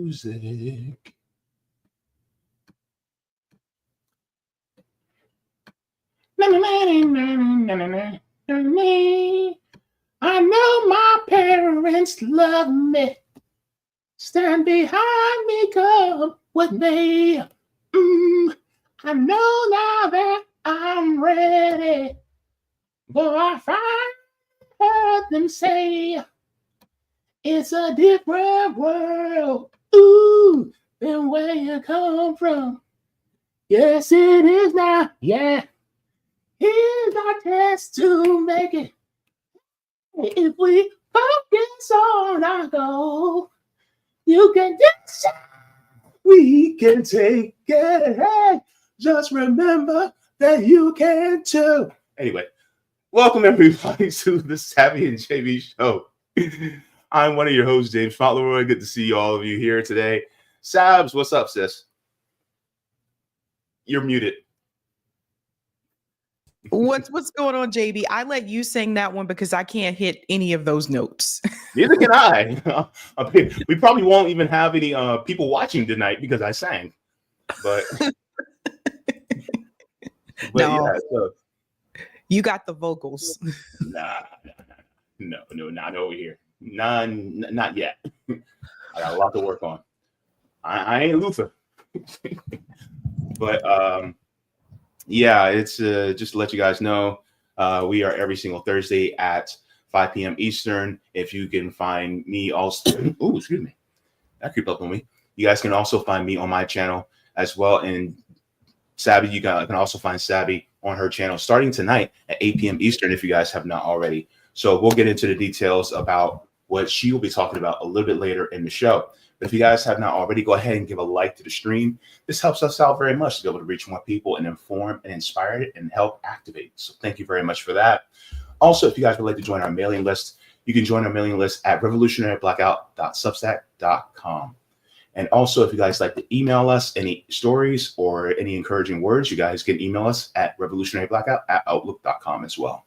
music. I know my parents love me. Stand behind me, come with me. I know now that I'm ready. But I heard them say it's a different world. Ooh, than where you come from. Yes, it is now. Yeah. Here's our test to make it. If we focus on our goal, you can just we can take it. Just remember that you can too. Anyway, welcome everybody to the Sabby and Jaybe show. I'm one of your hosts, James Fauntleroy. Good to see all of you here today. Sabs, what's up, sis? You're muted. What's going on, Jaybe? I let you sing that one because I can't hit any of those notes. Neither can I. We probably won't even have any people watching tonight because I sang. But, No, yeah, so, you got the vocals. No, not over here. None, not yet. I got a lot to work on. I ain't Luther. But yeah, it's just to let you guys know, we are every single Thursday at 5 p.m. Eastern. If you can find me also, oh, excuse me, that creeped up on me. You guys can also find me on my channel as well. And Sabby, you can also find Sabby on her channel starting tonight at 8 p.m. Eastern if you guys have not already. So we'll get into the details about what she will be talking about a little bit later in the show. But if you guys have not already, go ahead and give a like to the stream. This helps us out very much to be able to reach more people and inform and inspire it and help activate. So thank you very much for that. Also, if you guys would like to join our mailing list, you can join our mailing list at revolutionaryblackout.substack.com. And also, if you guys like to email us any stories or any encouraging words, you guys can email us at revolutionaryblackout@outlook.com as well.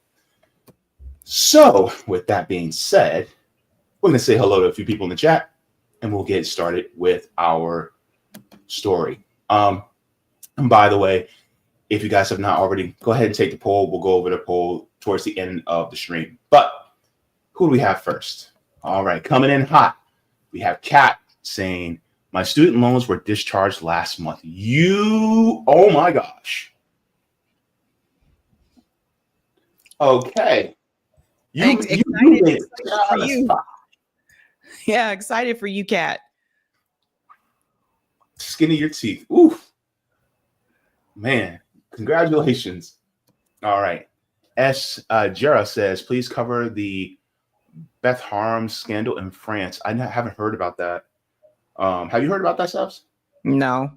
So with that being said, we're going to say hello to a few people in the chat and we'll get started with our story. And by the way, if you guys have not already, go ahead and take the poll. We'll go over the poll towards the end of the stream. But who do we have first? All right, coming in hot, we have Kat saying, my student loans were discharged last month. Oh my gosh. Okay. Excited for you. Yeah, excited for you, Kat. Skin of your teeth. Ooh. Man, congratulations. All right. Jera says, please cover the Beth Harms scandal in France. I haven't heard about that. Have you heard about that, Subs? No.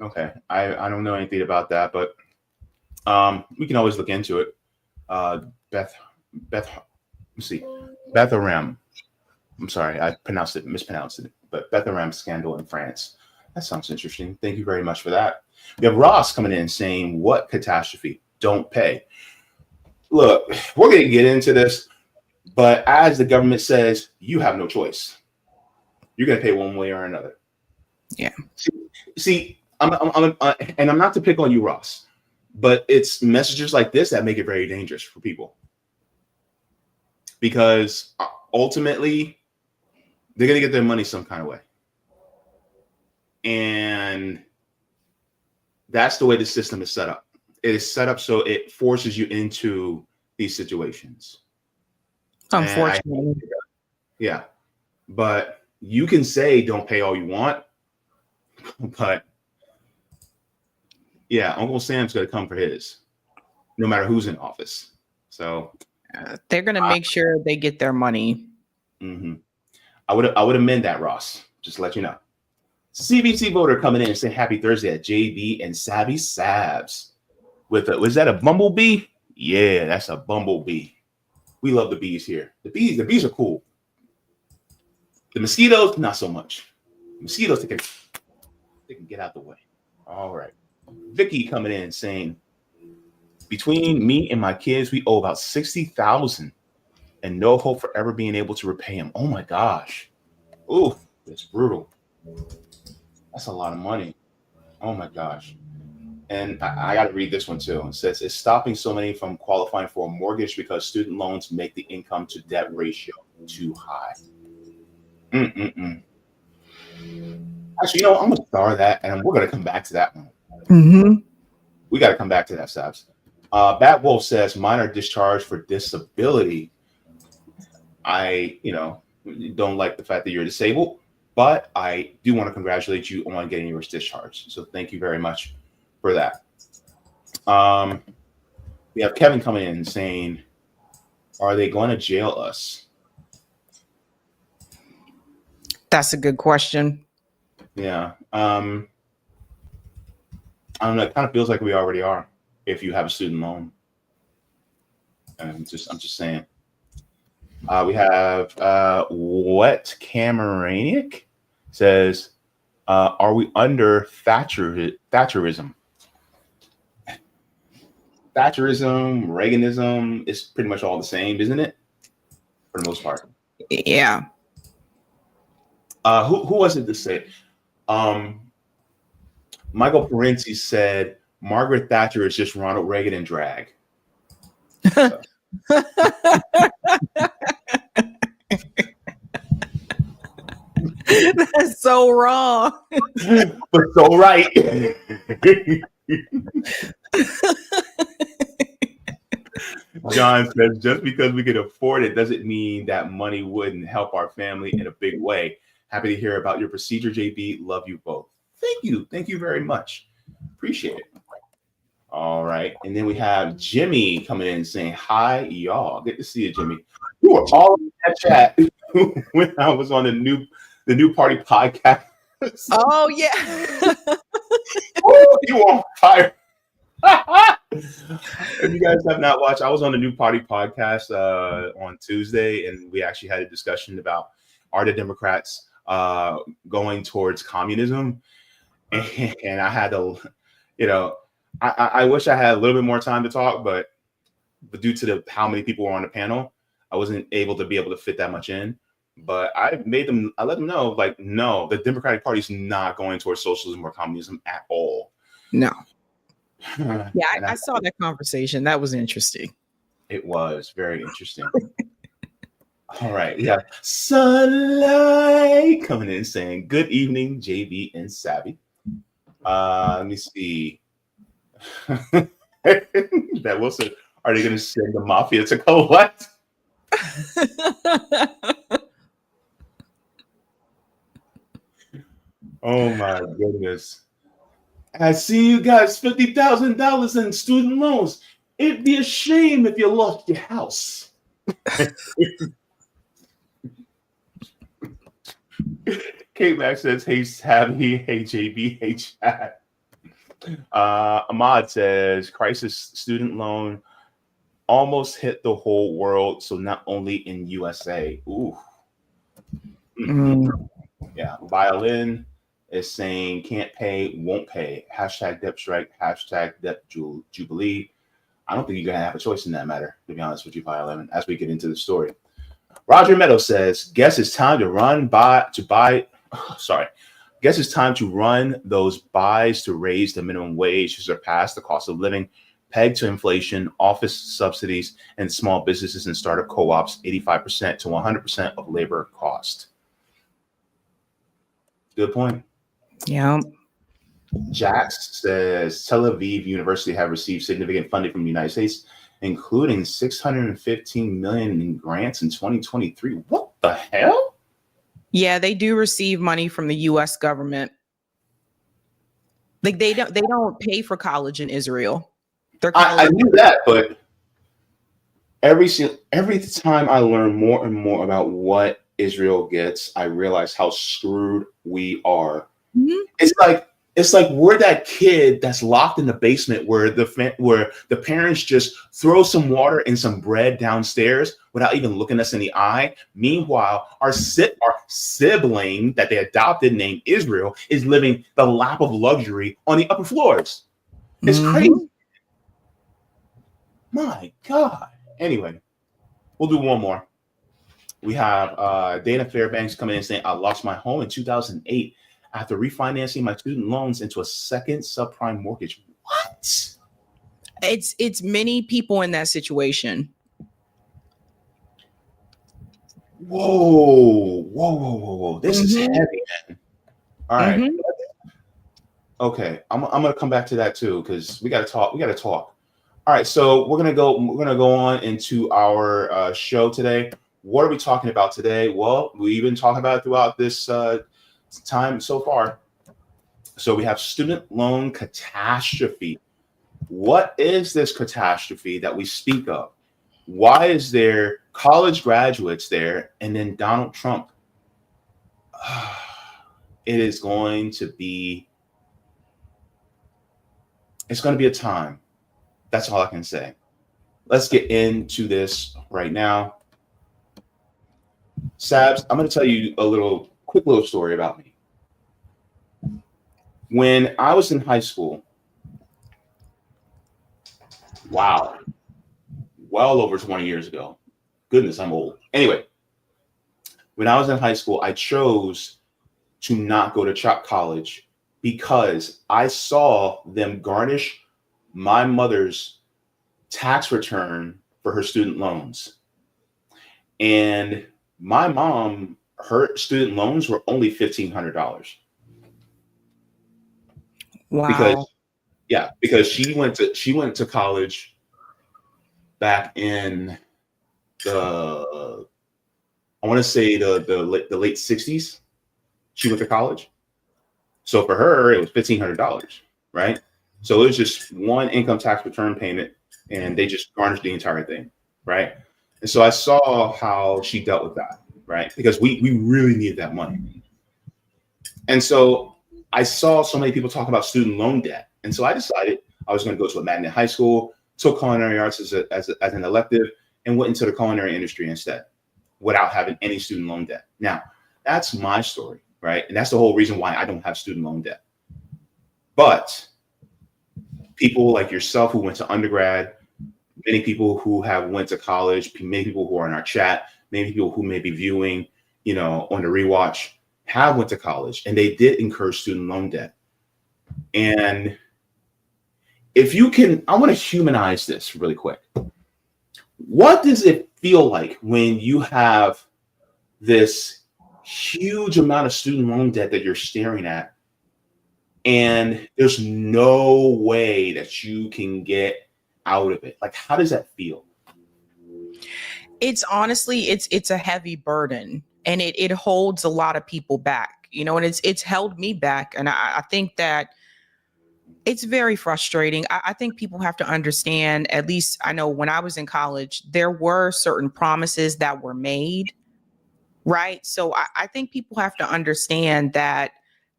Okay. I don't know anything about that, but we can always look into it. Beth, let's see. Betharam. I'm sorry, I mispronounced it, but Betharam scandal in France. That sounds interesting. Thank you very much for that. We have Ross coming in saying, what catastrophe? Don't pay. Look, we're going to get into this, but as the government says, you have no choice. You're going to pay one way or another. Yeah. See, and I'm not to pick on you, Ross, but it's messages like this that make it very dangerous for people. Because ultimately, they're going to get their money some kind of way. And that's the way the system is set up. It is set up so it forces you into these situations. Unfortunately. Yeah. But you can say don't pay all you want. But yeah, Uncle Sam's going to come for his, no matter who's in office. So they're going to make sure they get their money. Mm-hmm. I would amend that, Ross. Just to let you know. CBC voter coming in and saying happy Thursday at Jaybe and Sabby Sabs. Was that a bumblebee? Yeah, that's a bumblebee. We love the bees here. The bees are cool. The mosquitoes, not so much. Mosquitoes, they can get out the way. All right. Vicky coming in saying, between me and my kids, we owe about $60,000 and no hope for ever being able to repay them. Oh my gosh. Ooh, that's brutal. That's a lot of money. Oh my gosh. And I got to read this one too. It says it's stopping so many from qualifying for a mortgage because student loans make the income to debt ratio too high. Mm-mm-mm. Actually, I'm going to star that, and we're going to come back to that one. Mm-hmm. We got to come back to that, Sabs. Bat Wolf says mine are discharged for disability. I, don't like the fact that you're disabled, but I do want to congratulate you on getting yours discharged. So thank you very much for that. We have Kevin coming in saying, are they going to jail us? That's a good question. Yeah. I don't know. It kind of feels like we already are if you have a student loan. I'm just saying. We have Wet Cameranic says, are we under Thatcherism? Thatcherism, Reaganism is pretty much all the same, isn't it? For the most part. Yeah. Who was it to say? Michael Parenti said Margaret Thatcher is just Ronald Reagan in drag. So. That's so wrong. But so right. John says, just because we can afford it doesn't mean that money wouldn't help our family in a big way. Happy to hear about your procedure, JB. Love you both. Thank you. Thank you very much. Appreciate it. All right. And then we have Jimmy coming in saying, hi, y'all. Good to see you, Jimmy. You were all in that chat when I was on the new party podcast. Oh, yeah. Ooh, you on fire. If you guys have not watched, I was on the New Party podcast on Tuesday, and we actually had a discussion about are the Democrats going towards communism? And I had to, I wish I had a little bit more time to talk, but due to how many people were on the panel, I wasn't able to fit that much in. But I let them know, like, no, the Democratic Party is not going towards socialism or communism at all. No. Yeah, I saw that conversation. That was interesting. It was very interesting. All right. Yeah. Sunlight coming in saying, good evening, JB and Sabby. Let me see. That Wilson, are they going to send the mafia to collect? Oh my goodness. I see you guys $50,000 in student loans. It'd be a shame if you lost your house. Kate Max says, hey, Sabby, hey, JB, hey, chat. Ahmad says, crisis student loan almost hit the whole world, so not only in USA. Ooh. Yeah, Violin is saying can't pay, won't pay. Hashtag debt strike, hashtag debt jubilee. I don't think you're going to have a choice in that matter, to be honest with you, Violin, as we get into the story. Roger Meadow says, guess it's time to Guess it's time to run those buys to raise the minimum wage to surpass the cost of living, pegged to inflation, office subsidies, and small businesses and startup co-ops, 85% to 100% of labor cost. Good point. Yeah. Jax says Tel Aviv University have received significant funding from the United States, including $615 million in grants in 2023. What the hell? Yeah, they do receive money from the U.S. government. Like they don't pay for college in Israel. I knew that, but every time I learn more and more about what Israel gets, I realize how screwed we are. Mm-hmm. It's like we're that kid that's locked in the basement where the parents just throw some water and some bread downstairs without even looking us in the eye. Meanwhile, our sibling that they adopted named Israel is living the lap of luxury on the upper floors. It's crazy. My God. Anyway, we'll do one more. We have Dana Fairbanks coming in saying, I lost my home in 2008 after refinancing my student loans into a second subprime mortgage. What? It's many people in that situation. Whoa. This is heavy, man. All right. Okay. I'm gonna come back to that too, because we gotta talk. All right, so we're gonna go on into our show today. What are we talking about today? Well, we've been talking about it throughout this time so far. So we have student loan catastrophe. What is this catastrophe that we speak of? Why is there college graduates there and then Donald Trump? It is going to be a time. That's all I can say. Let's get into this right now. Sabs, I'm going to tell you a quick little story about me. When I was in high school, wow, well over 20 years ago. Goodness, I'm old. Anyway, when I was in high school, I chose to not go to college because I saw them garnish my mother's tax return for her student loans. And my mom, her student loans were only $1,500. Wow. Because she went to college back in I want to say the late 60s. She went to college. So for her, it was $1,500, right? So it was just one income tax return payment, and they just garnished the entire thing, right? And so I saw how she dealt with that, right? Because we really needed that money. And so I saw so many people talk about student loan debt. And so I decided I was going to go to a magnet high school, took culinary arts as an elective, and went into the culinary industry instead without having any student loan debt. Now, that's my story, right? And that's the whole reason why I don't have student loan debt. But people like yourself who went to undergrad, many people who have went to college, many people who are in our chat, many people who may be viewing, on the rewatch, have went to college, and they did incur student loan debt. And if you can, I want to humanize this really quick. What does it feel like when you have this huge amount of student loan debt that you're staring at, and there's no way that you can get out of it? Like, how does that feel? It's honestly, it's a heavy burden, and it holds a lot of people back, and it's held me back. And I think that it's very frustrating. I think people have to understand, at least I know when I was in college, there were certain promises that were made, right? So I think people have to understand that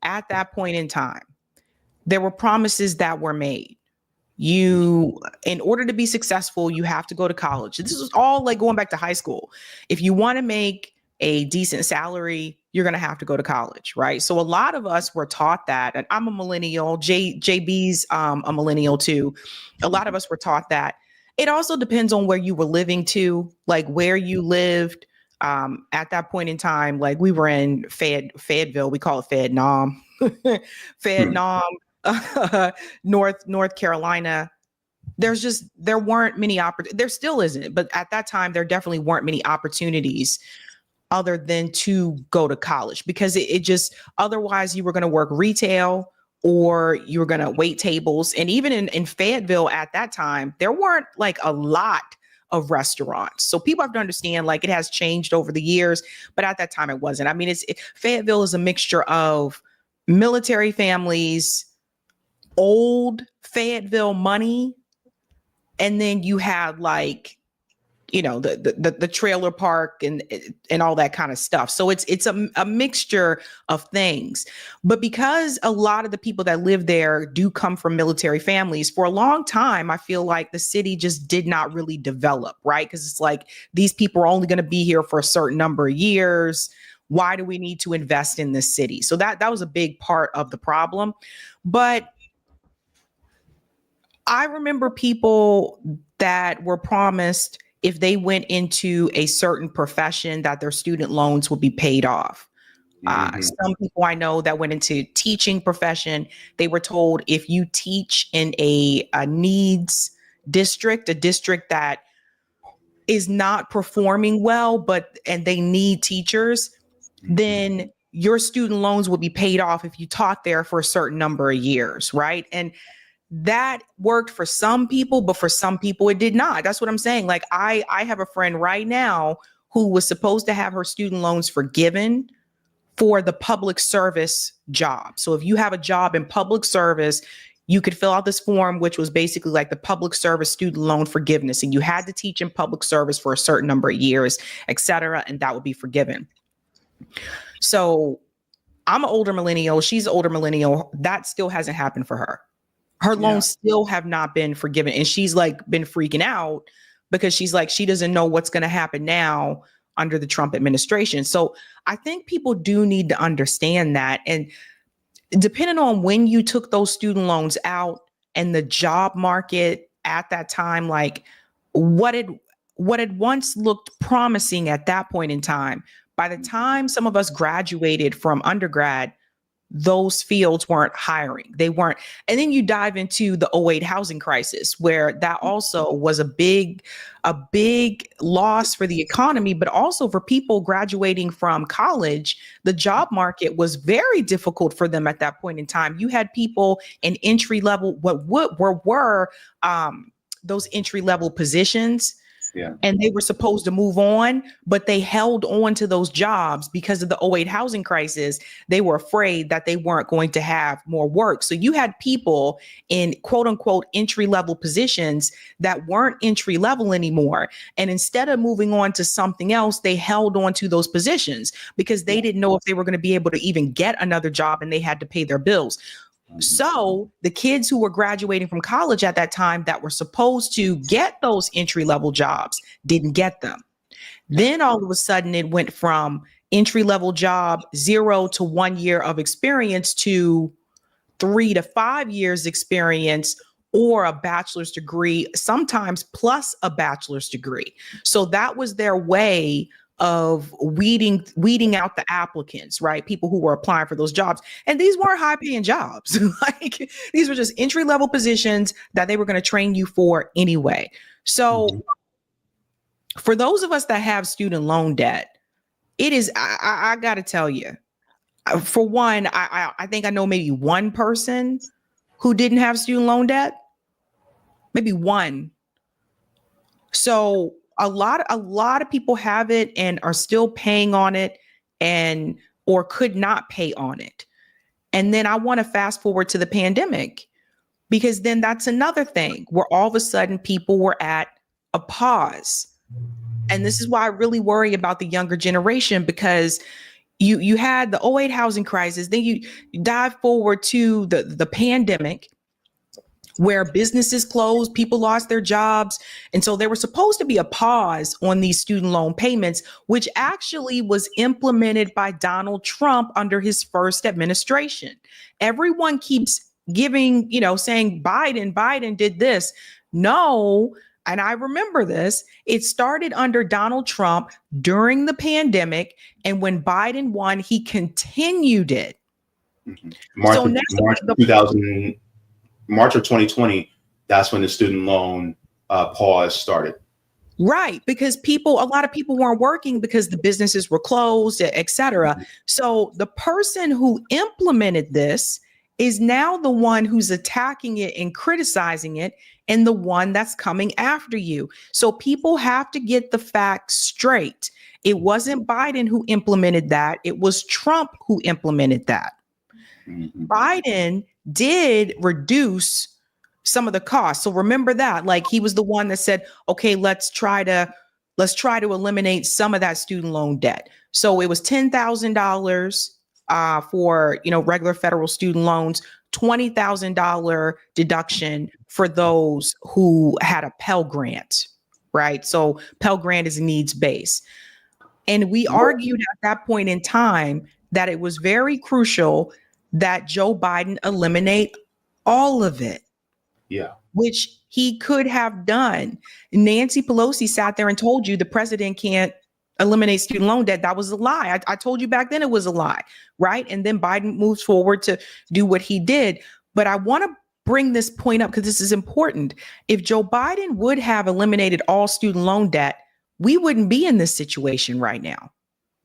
at that point in time, there were promises that were made. In order to be successful, you have to go to college. This is all like going back to high school. If you want to make a decent salary, you're going to have to go to college, right? So a lot of us were taught that, and I'm a millennial, Jaybe's a millennial too. A lot of us were taught that. It also depends on where you were living too, like where you lived at that point in time. Like we were in Fayetteville, we call it Fayette-Nam, North Carolina. There weren't many opportunities. There still isn't, but at that time, there definitely weren't many opportunities other than to go to college, because it just, otherwise you were going to work retail or you were going to wait tables. And even in Fayetteville at that time, there weren't like a lot of restaurants. So people have to understand, like, it has changed over the years, but at that time it wasn't. I mean, Fayetteville is a mixture of military families, old Fayetteville money, and then you had like, the trailer park and all that kind of stuff. So it's a mixture of things. But because a lot of the people that live there do come from military families, for a long time, I feel like the city just did not really develop, right? Because it's like, these people are only going to be here for a certain number of years. Why do we need to invest in this city? So that was a big part of the problem. But I remember people that were promised, if they went into a certain profession, that their student loans would be paid off. Some people I know that went into teaching profession, they were told if you teach in a needs district, a district that is not performing well, and they need teachers, then your student loans will be paid off if you taught there for a certain number of years, right? And that worked for some people, but for some people it did not. That's what I'm saying. Like I have a friend right now who was supposed to have her student loans forgiven for the public service job. So if you have a job in public service, you could fill out this form, which was basically like the public service student loan forgiveness. And you had to teach in public service for a certain number of years, et cetera, and that would be forgiven. So I'm an older millennial. She's an older millennial. That still hasn't happened for her. Her loans still have not been forgiven. And she's like been freaking out because she's like, she doesn't know what's going to happen now under the Trump administration. So I think people do need to understand that. And depending on when you took those student loans out and the job market at that time, like what had once looked promising at that point in time, by the time some of us graduated from undergrad, those fields weren't hiring. They weren't. And then you dive into the '08 housing crisis, where that also was a big loss for the economy, but also for people graduating from college. The job market was very difficult for them at that point in time. You had people in entry level, what were those entry level positions. Yeah. And they were supposed to move on, but they held on to those jobs because of the '08 housing crisis. They were afraid that they weren't going to have more work. So you had people in quote unquote entry level positions that weren't entry level anymore. And instead of moving on to something else, they held on to those positions because they didn't know if they were going to be able to even get another job and they had to pay their bills. So the kids who were graduating from college at that time that were supposed to get those entry level jobs didn't get them. Then all of a sudden it went from entry level job 0 to 1 year of experience to 3 to 5 years experience or a bachelor's degree, sometimes plus a bachelor's degree. So that was their way of weeding out the applicants, right? People who were applying for those jobs. And these weren't high paying jobs. Like these were just entry level positions that they were going to train you for anyway. So for those of us that have student loan debt, it is, I got to tell you, for one, I think I know maybe one person who didn't have student loan debt, maybe one. So a lot of people have it and are still paying on it or could not pay on it. And then I want to fast forward to the pandemic, because then that's another thing where all of a sudden people were at a pause. And this is why I really worry about the younger generation, because you had the '08 housing crisis, then you dive forward to the pandemic, where businesses closed, people lost their jobs. And so there was supposed to be a pause on these student loan payments, which actually was implemented by Donald Trump under his first administration. Everyone keeps giving, saying Biden did this. No. And I remember this, it started under Donald Trump during the pandemic. And when Biden won, he continued it. March of 2020, that's when the student loan pause started. Right, because a lot of people weren't working because the businesses were closed, et cetera. So the person who implemented this is now the one who's attacking it and criticizing it, and the one that's coming after you. So people have to get the facts straight. It wasn't Biden who implemented that. It was Trump who implemented that. Biden did reduce some of the costs. So remember that, like he was the one that said, okay, let's try to eliminate some of that student loan debt. So it was $10,000 for, regular federal student loans, $20,000 deduction for those who had a Pell Grant, right? So Pell Grant is needs-based. And we argued at that point in time that it was very crucial that Joe Biden eliminate all of it. Yeah. Which he could have done. Nancy Pelosi sat there and told you the president can't eliminate student loan debt. That was a lie. I told you back then it was a lie, right? And then Biden moves forward to do what he did. But I want to bring this point up because this is important. If Joe Biden would have eliminated all student loan debt, we wouldn't be in this situation right now.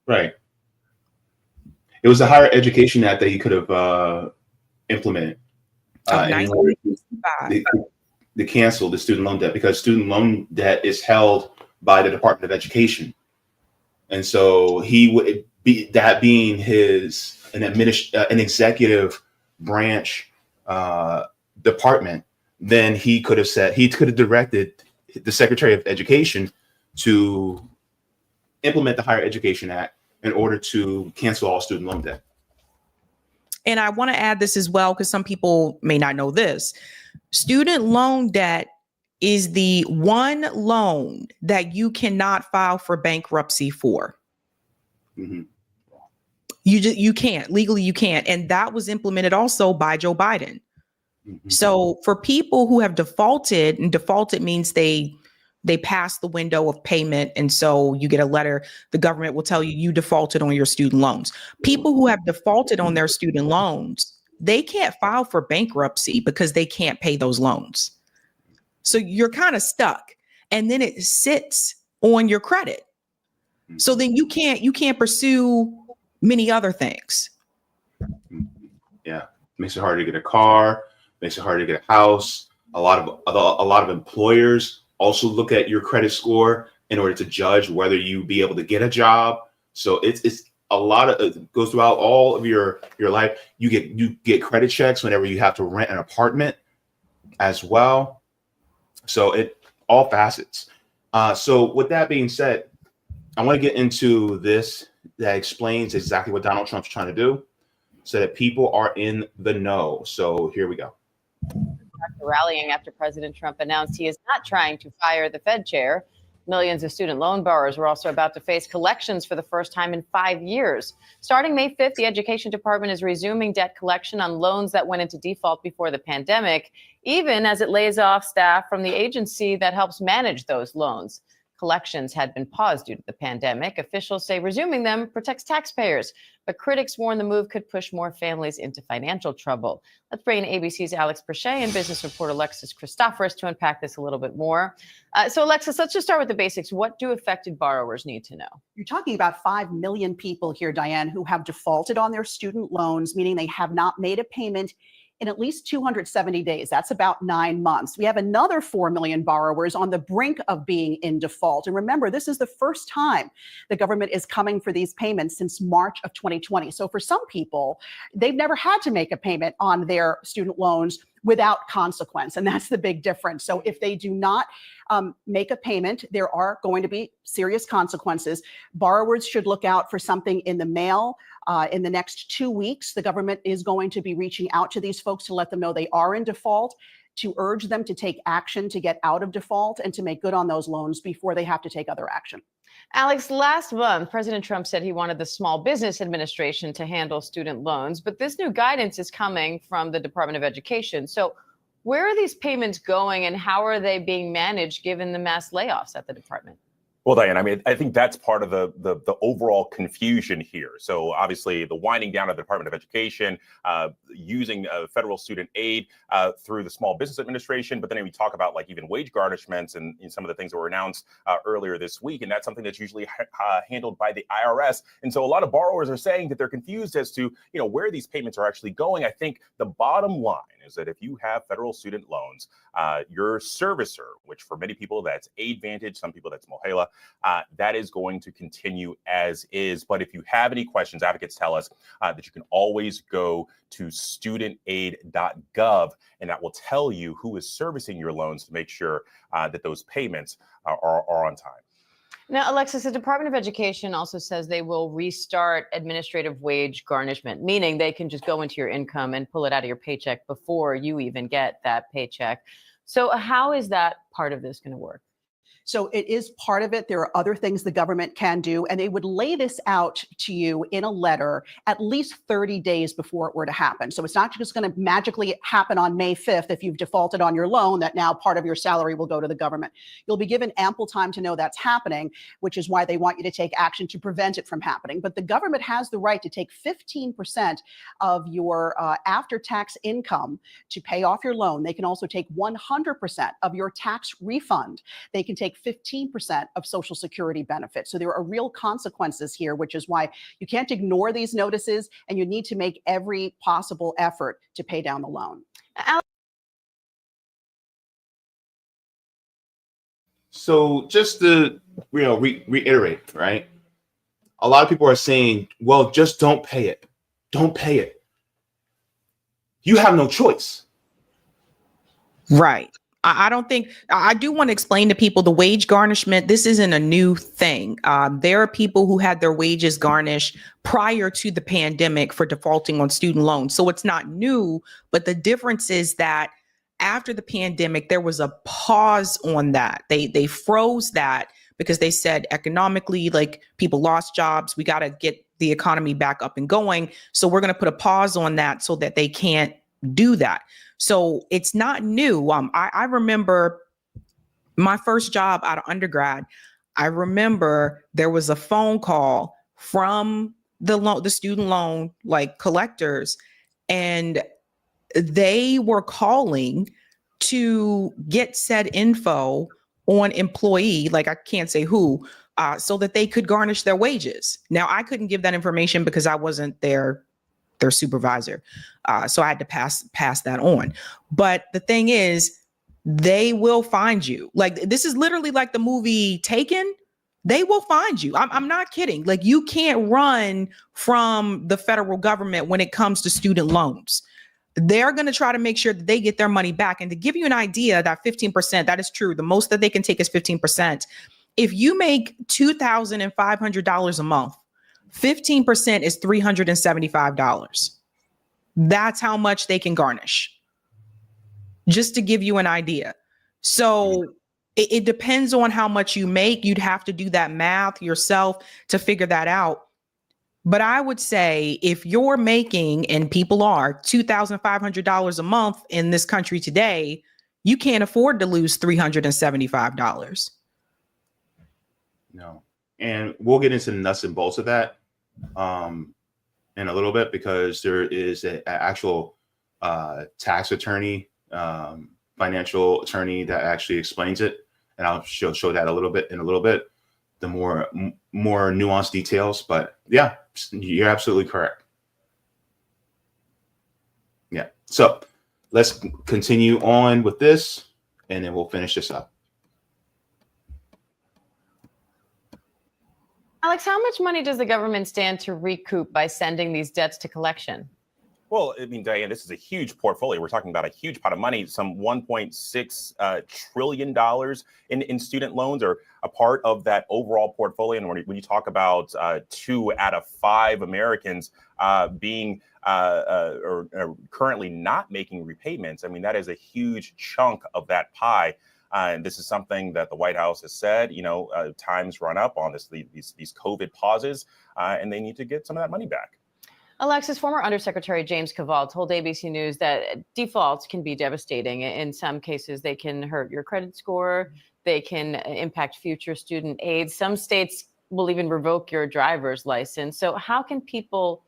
Right. It was the Higher Education Act that he could have implemented in order to cancel the student loan debt, because student loan debt is held by the Department of Education. And so he would be, that being an executive branch department, then he could have directed the Secretary of Education to implement the Higher Education Act in order to cancel all student loan debt. And I want to add this as well, because some people may not know this. Student loan debt is the one loan that you cannot file for bankruptcy for. Mm-hmm. You can't, legally you can't. And that was implemented also by Joe Biden. Mm-hmm. So for people who have defaulted, and defaulted means they passed the window of payment, and so you get a letter, the government will tell you you defaulted on your student loans. People who have defaulted on their student loans, they can't file for bankruptcy because they can't pay those loans. So you're kind of stuck, and then it sits on your credit. So then you can't pursue many other things. Yeah, makes it hard to get a car, makes it hard to get a house. A lot of employers also look at your credit score in order to judge whether you be able to get a job. So it's a lot of, it goes throughout all of your life. You get credit checks whenever you have to rent an apartment as well. So it all facets. So with that being said, I want to get into this that explains exactly what Donald Trump's trying to do so that people are in the know. So here we go. Rallying after President Trump announced he is not trying to fire the Fed chair. Millions of student loan borrowers were also about to face collections for the first time in 5 years. Starting May 5th, the Education Department is resuming debt collection on loans that went into default before the pandemic, even as it lays off staff from the agency that helps manage those loans. Collections had been paused due to the pandemic. Officials say resuming them protects taxpayers, but critics warn the move could push more families into financial trouble. Let's bring in ABC's Alex Perchet and business reporter Alexis Christoforous to unpack this a little bit more. So Alexis, let's just start with the basics. What do affected borrowers need to know? You're talking about 5 million people here, Diane, who have defaulted on their student loans, meaning they have not made a payment in at least 270 days. That's about 9 months. We have another 4 million borrowers on the brink of being in default. And remember, this is the first time the government is coming for these payments since March of 2020. So for some people, they've never had to make a payment on their student loans without consequence. And that's the big difference. So if they do not make a payment, there are going to be serious consequences. Borrowers should look out for something in the mail. In the next 2 weeks, the government is going to be reaching out to these folks to let them know they are in default, to urge them to take action to get out of default and to make good on those loans before they have to take other action. Alex, last month, President Trump said he wanted the Small Business Administration to handle student loans, but this new guidance is coming from the Department of Education. So where are these payments going and how are they being managed given the mass layoffs at the department? Well, Diane, I mean, I think that's part of the overall confusion here. So obviously the winding down of the Department of Education, using federal student aid through the Small Business Administration. But then we talk about like even wage garnishments and some of the things that were announced earlier this week. And that's something that's usually handled by the IRS. And so a lot of borrowers are saying that they're confused as to, where these payments are actually going. I think the bottom line is that if you have federal student loans, your servicer, which for many people that's AidVantage, some people that's Mohela, that is going to continue as is. But if you have any questions, advocates tell us that you can always go to studentaid.gov, and that will tell you who is servicing your loans to make sure that those payments are on time. Now, Alexis, the Department of Education also says they will restart administrative wage garnishment, meaning they can just go into your income and pull it out of your paycheck before you even get that paycheck. So how is that part of this going to work? So it is part of it. There are other things the government can do, and they would lay this out to you in a letter at least 30 days before it were to happen. So it's not just going to magically happen on May 5th if you've defaulted on your loan that now part of your salary will go to the government. You'll be given ample time to know that's happening, which is why they want you to take action to prevent it from happening. But the government has the right to take 15% of your after-tax income to pay off your loan. They can also take 100% of your tax refund. They can take 15% of Social Security benefits. So there are real consequences here, which is why you can't ignore these notices, and you need to make every possible effort to pay down the loan. So just to reiterate, right? A lot of people are saying, well, just don't pay it. Don't pay it. You have no choice. Right. I don't think, I do want to explain to people the wage garnishment. This isn't a new thing. There are people who had their wages garnished prior to the pandemic for defaulting on student loans. So it's not new, but the difference is that after the pandemic, there was a pause on that. They froze that because they said economically, like, people lost jobs. We got to get the economy back up and going. So we're going to put a pause on that so that they can't do that. So it's not new. I remember my first job out of undergrad. I remember there was a phone call from the student loan collectors, and they were calling to get said info on employee, I can't say who, so that they could garnish their wages. Now, I couldn't give that information because I wasn't their supervisor. So I had to pass that on. But the thing is, they will find you. This is literally like the movie Taken. They will find you. I'm not kidding. You can't run from the federal government when it comes to student loans. They're going to try to make sure that they get their money back. And to give you an idea, that 15%, that is true. The most that they can take is 15%. If you make $2,500 a month, 15% is $375. That's how much they can garnish, just to give you an idea. So it depends on how much you make. You'd have to do that math yourself to figure that out. But I would say if you're making, and people are, $2,500 a month in this country today, you can't afford to lose $375. No. And we'll get into the nuts and bolts of that in a little bit, because there is an actual tax attorney, financial attorney that actually explains it, and I'll show that a little bit in a little bit, the more nuanced details. But yeah, you're absolutely correct. Yeah. So let's continue on with this, and then we'll finish this up. Alex, how much money does the government stand to recoup by sending these debts to collection? Well, I mean, Diane, this is a huge portfolio. We're talking about a huge pot of money. Some $1.6 trillion in student loans are a part of that overall portfolio. And when you talk about 2 out of 5 Americans being or currently not making repayments, I mean, that is a huge chunk of that pie. And this is something that the White House has said, times run up on these COVID pauses, and they need to get some of that money back. Alexis, former Undersecretary James Kavall told ABC News that defaults can be devastating. In some cases, they can hurt your credit score. They can impact future student aid. Some states will even revoke your driver's license. So how can people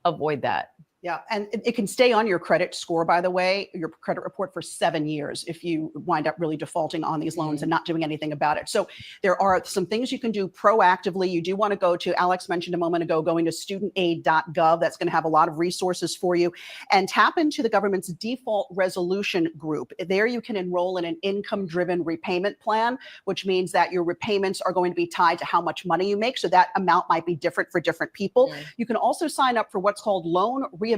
avoid that? Yeah, and it can stay on your credit score, by the way, your credit report for 7 years if you wind up really defaulting on these loans and not doing anything about it. So there are some things you can do proactively. You do want to go to, Alex mentioned a moment ago, going to studentaid.gov. That's going to have a lot of resources for you, and tap into the government's default resolution group. There you can enroll in an income-driven repayment plan, which means that your repayments are going to be tied to how much money you make. So that amount might be different for different people. Yeah. You can also sign up for what's called loan rehabilitation.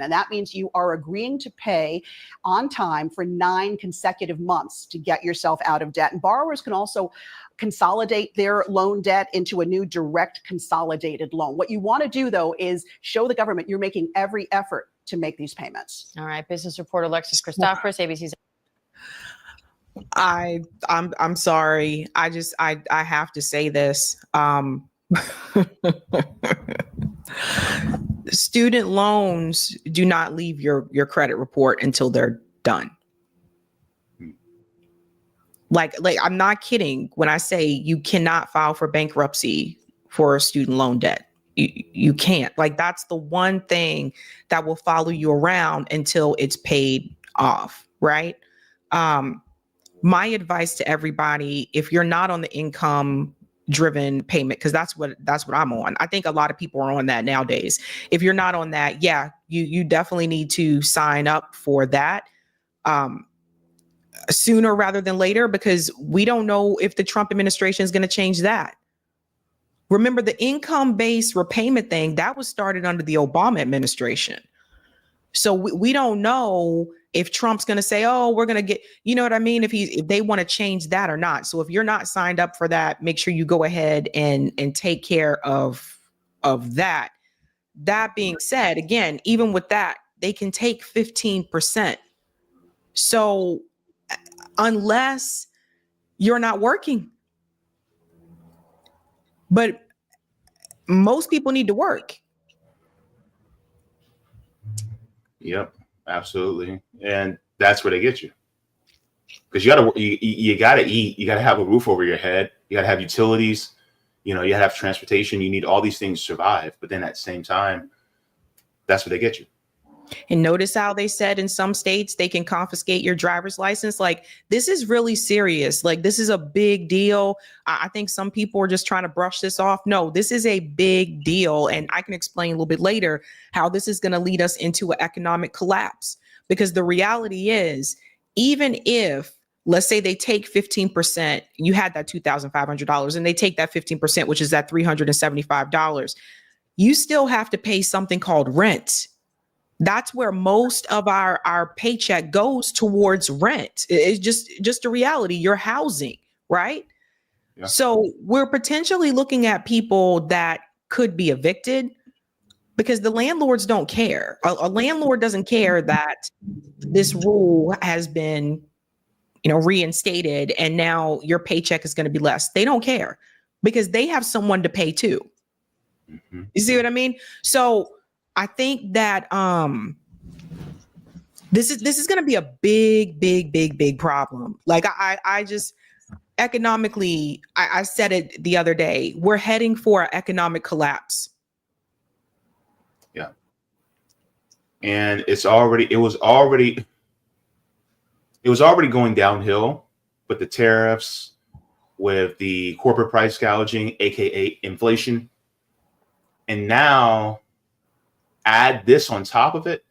And that means you are agreeing to pay on time for 9 consecutive months to get yourself out of debt. And borrowers can also consolidate their loan debt into a new direct consolidated loan. What you want to do, though, is show the government you're making every effort to make these payments. All right. Business reporter Alexis Christoforous, ABC's. I'm sorry. I have to say this. Student loans do not leave your credit report until they're done. Like I'm not kidding when I say you cannot file for bankruptcy for a student loan debt. You can't. Like, that's the one thing that will follow you around until it's paid off, right? My advice to everybody, if you're not on the income driven payment, because that's what I'm on. I think a lot of people are on that nowadays. If you're not on that, yeah, you definitely need to sign up for that sooner rather than later, because we don't know if the Trump administration is going to change that. Remember, the income-based repayment thing that was started under the Obama administration. So we don't know if Trump's going to say, oh, we're going to get, you know what I mean? If they want to change that or not. So if you're not signed up for that, make sure you go ahead and take care of that. That being said, again, even with that, they can take 15%. So unless you're not working, but most people need to work. Yep, absolutely. And that's where they get you. Because you gotta eat, you gotta have a roof over your head, you gotta have utilities, you gotta have transportation, you need all these things to survive. But then at the same time, that's where they get you. And notice how they said in some states they can confiscate your driver's license. Like, this is really serious. Like, this is a big deal. I think some people are just trying to brush this off. No, this is a big deal. And I can explain a little bit later how this is going to lead us into an economic collapse. Because the reality is, even if, let's say they take 15%, you had that $2,500 and they take that 15%, which is that $375, you still have to pay something called rent. That's where most of our paycheck goes towards rent. It's just a reality. Your housing, right? Yeah. So we're potentially looking at people that could be evicted because the landlords don't care. A landlord doesn't care that this rule has been, reinstated and now your paycheck is going to be less. They don't care because they have someone to pay too. Mm-hmm. You see what I mean? So I think that this is going to be a big problem. Like I just economically, I said it the other day, we're heading for an economic collapse. Yeah. And it was already going downhill with the tariffs, with the corporate price gouging, aka inflation. And now add this on top of it.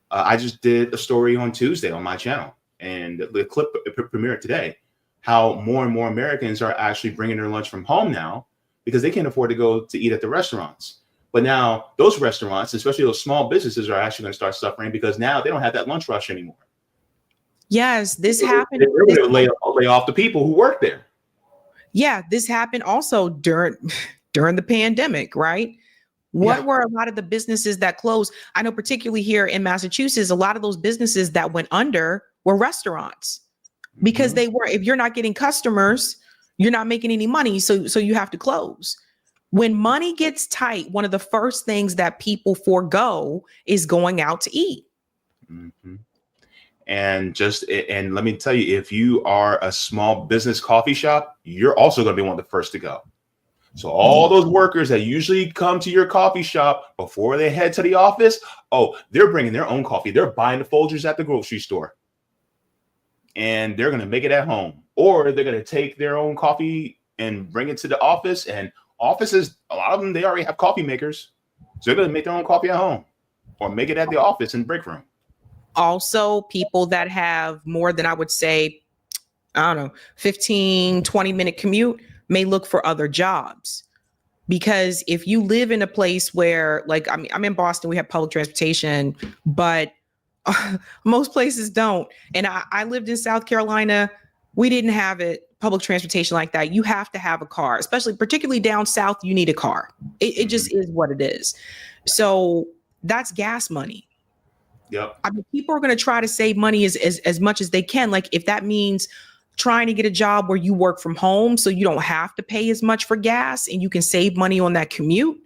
I just did a story on Tuesday on my channel, and the clip premiered today, how more and more Americans are actually bringing their lunch from home now because they can't afford to go to eat at the restaurants. But now those restaurants, especially those small businesses, are actually going to start suffering because now they don't have that lunch rush anymore. Yes, this happened. They're going to lay off the people who work there. Yeah, this happened also during the pandemic, right? What were a lot of the businesses that closed? I know particularly here in Massachusetts, a lot of those businesses that went under were restaurants because they were, if you're not getting customers, you're not making any money. So you have to close. When money gets tight, one of the first things that people forego is going out to eat. Mm-hmm. And let me tell you, if you are a small business coffee shop, you're also going to be one of the first to go. So all those workers that usually come to your coffee shop before they head to the office, they're bringing their own coffee. They're buying the Folgers at the grocery store. And they're going to make it at home. Or they're going to take their own coffee and bring it to the office. And offices, a lot of them, they already have coffee makers. So they're going to make their own coffee at home or make it at the office in the break room. Also, people that have more than, I would say, 15, 20-minute commute may look for other jobs. Because if you live in a place where, I'm in Boston, we have public transportation, but most places don't. And I lived in South Carolina. We didn't have public transportation like that. You have to have a car, particularly down south, you need a car. It just is what it is. So that's gas money. Yep. I mean, people are going to try to save money as much as they can. Like, if that means trying to get a job where you work from home so you don't have to pay as much for gas and you can save money on that commute.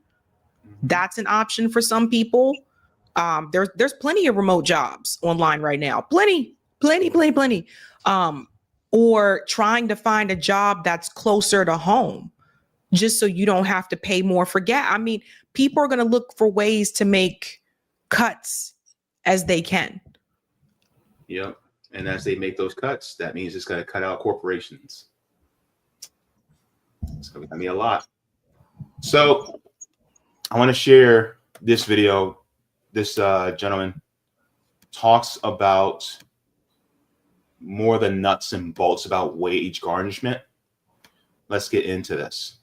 That's an option for some people. There's plenty of remote jobs online right now. Plenty. Or trying to find a job that's closer to home just so you don't have to pay more for gas. I mean, people are going to look for ways to make cuts as they can. Yep. And as they make those cuts, that means it's going to cut out corporations. It's going to be a lot. So I want to share this video. This gentleman talks about more the nuts and bolts about wage garnishment. Let's get into this.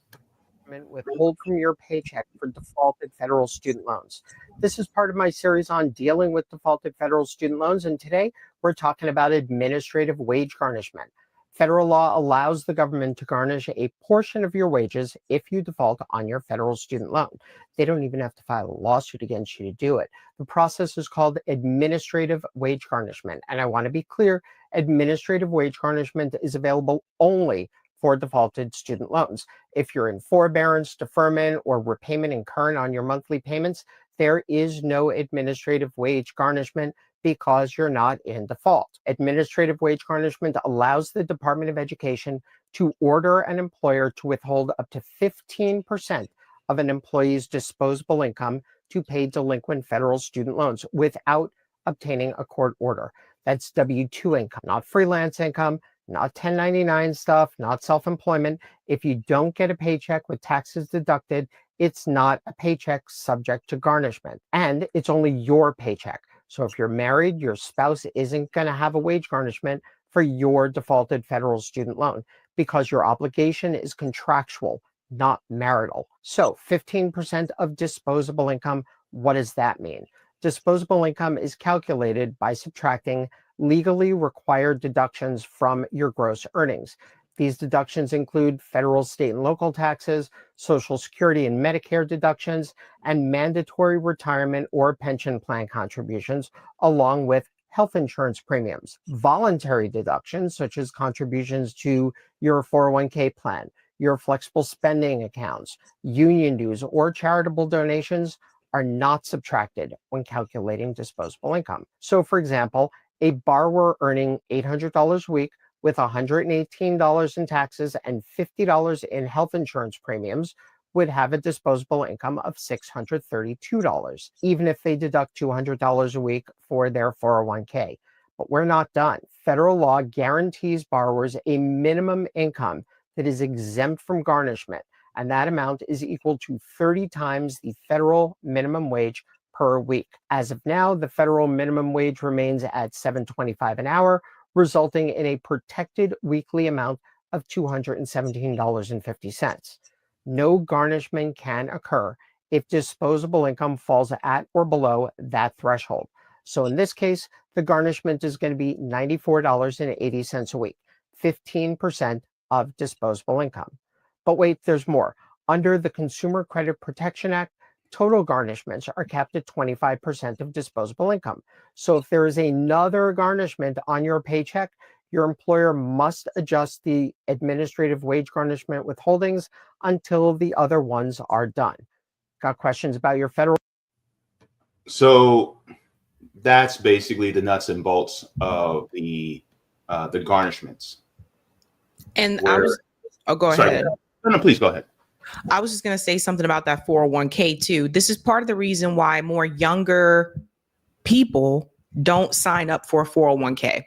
Withhold from your paycheck for defaulted federal student loans. This is part of my series on dealing with defaulted federal student loans, and today we're talking about administrative wage garnishment. Federal law allows the government to garnish a portion of your wages if you default on your federal student loan. They don't even have to file a lawsuit against you to do it. The process is called administrative wage garnishment, and I want to be clear, administrative wage garnishment is available only for defaulted student loans. If you're in forbearance, deferment, or repayment in current on your monthly payments, there is no administrative wage garnishment because you're not in default. Administrative wage garnishment allows the Department of Education to order an employer to withhold up to 15% of an employee's disposable income to pay delinquent federal student loans without obtaining a court order. That's W-2 income, not freelance income, not 1099 stuff, not self-employment. If you don't get a paycheck with taxes deducted, it's not a paycheck subject to garnishment, and it's only your paycheck. So if you're married, your spouse isn't going to have a wage garnishment for your defaulted federal student loan because your obligation is contractual, not marital. So 15% of disposable income, what does that mean? Disposable income is calculated by subtracting legally required deductions from your gross earnings. These deductions include federal, state, and local taxes, Social Security and Medicare deductions, and mandatory retirement or pension plan contributions, along with health insurance premiums. Voluntary deductions, such as contributions to your 401k plan, your flexible spending accounts, union dues, or charitable donations, are not subtracted when calculating disposable income. So, for example, a borrower earning $800 a week with $118 in taxes and $50 in health insurance premiums would have a disposable income of $632, even if they deduct $200 a week for their 401k. But we're not done. Federal law guarantees borrowers a minimum income that is exempt from garnishment, and that amount is equal to 30 times the federal minimum wage per week. As of now, the federal minimum wage remains at $7.25 an hour, resulting in a protected weekly amount of $217.50. No garnishment can occur if disposable income falls at or below that threshold. So in this case, the garnishment is going to be $94.80 a week, 15% of disposable income. But wait, there's more. Under the Consumer Credit Protection Act, total garnishments are capped at 25% of disposable income. So if there is another garnishment on your paycheck, your employer must adjust the administrative wage garnishment withholdings until the other ones are done. Got questions about your federal? So that's basically the nuts and bolts of the garnishments. And Where, go ahead. No, please go ahead. I was just going to say something about that 401k too. This is part of the reason why more younger people don't sign up for a 401k.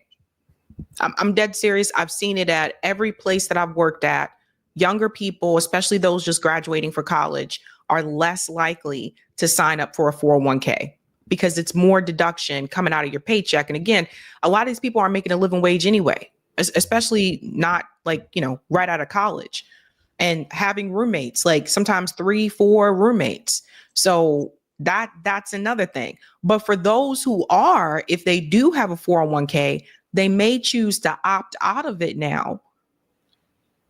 I'm dead serious. I've seen it at every place that I've worked at. Younger people, especially those just graduating for college, are less likely to sign up for a 401k because it's more deduction coming out of your paycheck. And again, a lot of these people aren't making a living wage anyway, especially not like, right out of college. And having roommates, like sometimes 3-4 roommates. So that's another thing. But for those who are, if they do have a 401k, they may choose to opt out of it now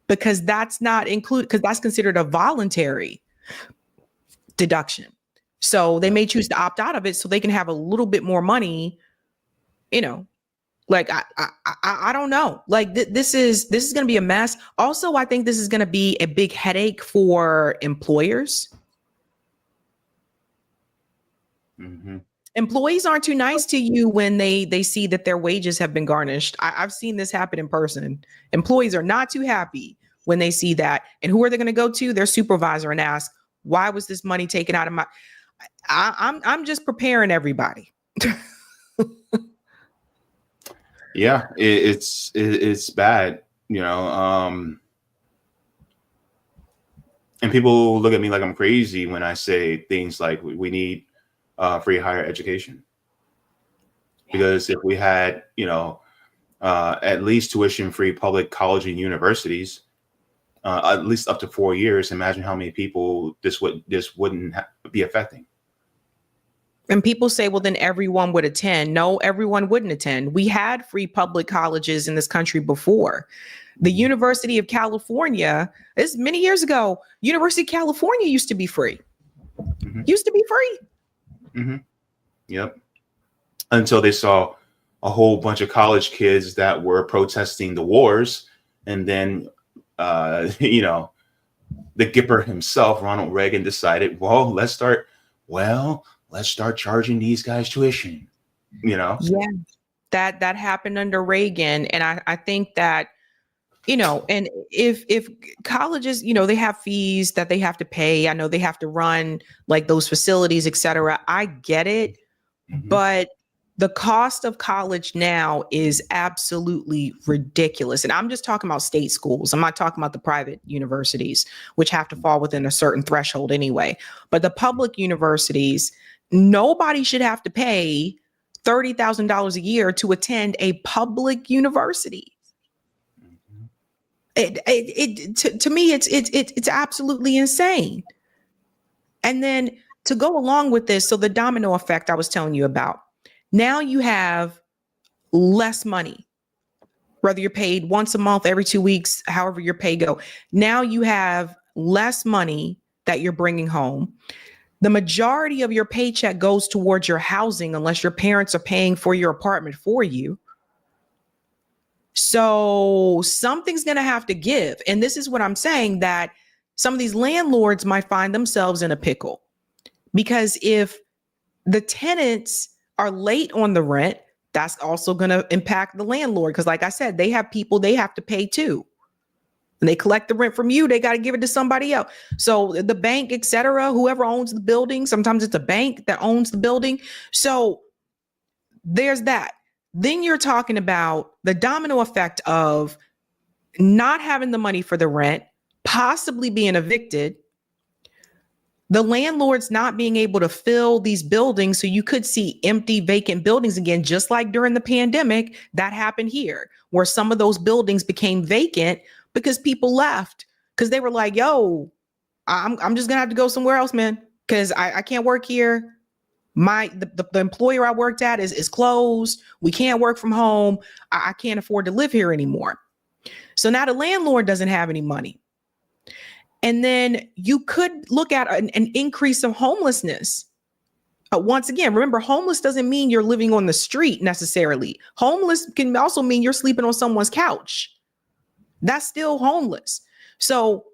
because that's not included, because that's considered a voluntary deduction. So they may choose to opt out of it so they can have a little bit more money, Like I don't know. Like this is going to be a mess. Also, I think this is going to be a big headache for employers. Mm-hmm. Employees aren't too nice to you when they see that their wages have been garnished. I've seen this happen in person. Employees are not too happy when they see that. And who are they going to go to? Their supervisor and ask, why was this money taken out of my? I'm just preparing everybody. Yeah, it's bad, you know. And people look at me like I'm crazy when I say things like we need free higher education, because if we had, you know, at least tuition-free public college and universities, at least up to 4 years, imagine how many people this wouldn't be affecting. And people say, well, then everyone would attend. No, everyone wouldn't attend. We had free public colleges in this country before. The University of California, this many years ago, University of California used to be free. Mm-hmm. Used to be free. Mm-hmm. Yep. Until they saw a whole bunch of college kids that were protesting the wars. And then, you know, the Gipper himself, Ronald Reagan, decided, well, let's start charging these guys tuition, you know? Yeah, that happened under Reagan. And I think that, you know, and if colleges, you know, they have fees that they have to pay. I know they have to run like those facilities, et cetera. I get it. Mm-hmm. But the cost of college now is absolutely ridiculous. And I'm just talking about state schools. I'm not talking about the private universities, which have to fall within a certain threshold anyway. But the public universities, nobody should have to pay $30,000 a year to attend a public university. To me, it's absolutely insane. And then to go along with this, so the domino effect I was telling you about, now you have less money, whether you're paid once a month, every 2 weeks, however your pay go. Now you have less money that you're bringing home. The majority of your paycheck goes towards your housing unless your parents are paying for your apartment for you. So something's going to have to give. And this is what I'm saying, that some of these landlords might find themselves in a pickle, because if the tenants are late on the rent, that's also going to impact the landlord. Because like I said, they have people they have to pay too. And they collect the rent from you, they got to give it to somebody else. So the bank, et cetera, whoever owns the building, sometimes it's a bank that owns the building. So there's that. Then you're talking about the domino effect of not having the money for the rent, possibly being evicted, the landlords not being able to fill these buildings. So you could see empty, vacant buildings again, just like during the pandemic. That happened here, where some of those buildings became vacant because people left, because they were like, yo, I'm just gonna have to go somewhere else, man, because I can't work here. The employer I worked at is closed. We can't work from home. I can't afford to live here anymore. So now the landlord doesn't have any money. And then you could look at an increase of homelessness. Once again, remember, homeless doesn't mean you're living on the street necessarily. Homeless can also mean you're sleeping on someone's couch. That's still homeless. So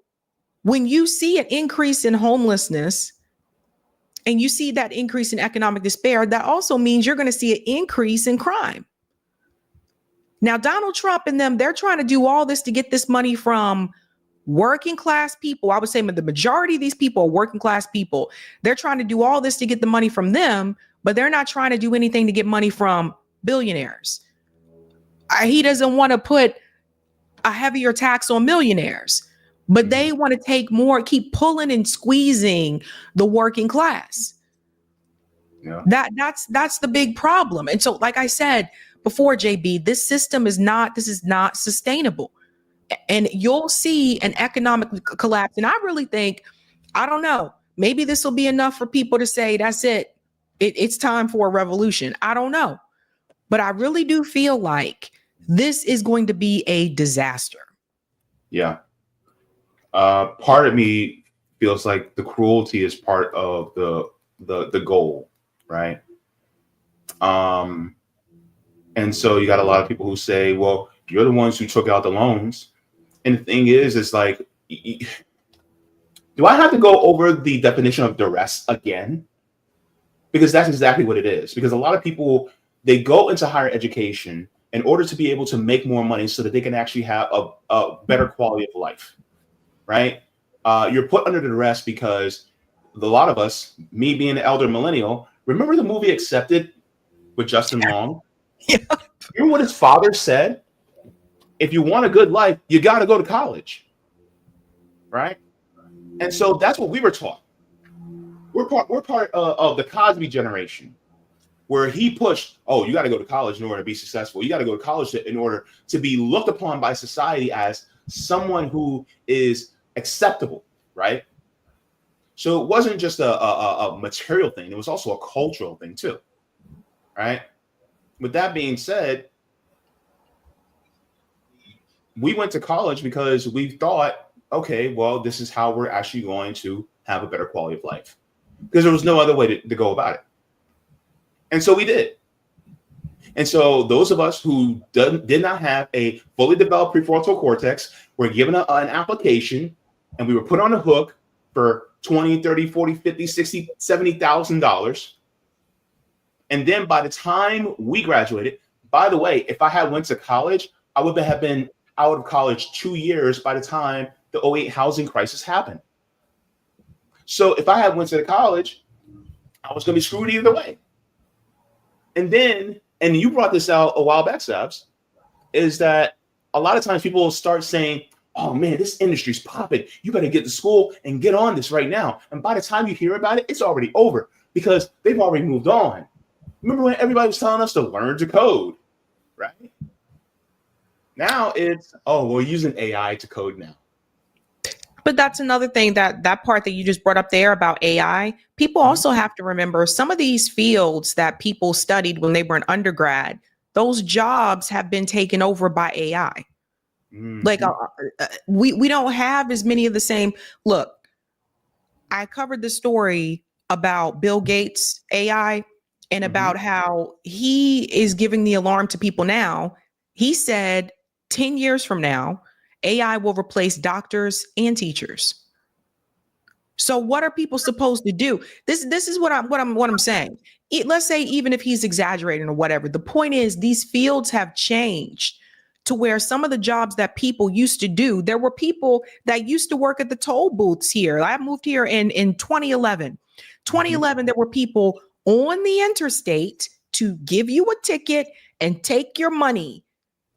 when you see an increase in homelessness and you see that increase in economic despair, that also means you're going to see an increase in crime. Now, Donald Trump and them, they're trying to do all this to get this money from working class people. I would say the majority of these people are working class people. They're trying to do all this to get the money from them, but they're not trying to do anything to get money from billionaires. He doesn't want to put a heavier tax on millionaires, but they want to take more, keep pulling and squeezing the working class. Yeah. That's the big problem. And so, like I said before, Jaybe, this system is not sustainable. And you'll see an economic collapse. And I really think, I don't know, maybe this will be enough for people to say, that's it. It's time for a revolution. I don't know. But I really do feel like this is going to be a disaster. Yeah. Part of me feels like the cruelty is part of the goal, right? And so you got a lot of people who say, well, you're the ones who took out the loans. And the thing is, it's like, do I have to go over the definition of duress again? Because that's exactly what it is. Because a lot of people, they go into higher education in order to be able to make more money so that they can actually have a better quality of life, right? You're put under duress because a lot of us, me being an elder millennial, remember the movie Accepted with Justin Long? Yeah. Remember what his father said? If you want a good life, you got to go to college, right? And so that's what we were taught. We're part of the Cosby generation, where he pushed, oh, you got to go to college in order to be successful. You got to go to college in order to be looked upon by society as someone who is acceptable, right? So it wasn't just a material thing. It was also a cultural thing too, right? With that being said, we went to college because we thought, okay, well, this is how we're actually going to have a better quality of life, because there was no other way to go about it. And so we did. And so those of us who did not have a fully developed prefrontal cortex were given an application, and we were put on the hook for $20, $30, $40, $50, $60, $70,000. And then by the time we graduated, by the way, if I had went to college, I would have been out of college 2 years by the time the 2008 housing crisis happened. So if I had went to college, I was going to be screwed either way. And then, and you brought this out a while back, Sabs, is that a lot of times people will start saying, oh man, this industry's popping. You better get to school and get on this right now. And by the time you hear about it, it's already over because they've already moved on. Remember when everybody was telling us to learn to code, right? Now it's, oh, we're using AI to code now. But that's another thing, that part that you just brought up there about AI. People also have to remember some of these fields that people studied when they were in undergrad, those jobs have been taken over by AI. Mm-hmm. Like we don't have as many of the same. Look, I covered the story about Bill Gates' AI and about how he is giving the alarm to people now. He said 10 years from now, AI will replace doctors and teachers. So what are people supposed to do? This is what I'm saying. Let's say even if he's exaggerating or whatever, the point is these fields have changed to where some of the jobs that people used to do, there were people that used to work at the toll booths here. I moved here in 2011. 2011, there were people on the interstate to give you a ticket and take your money.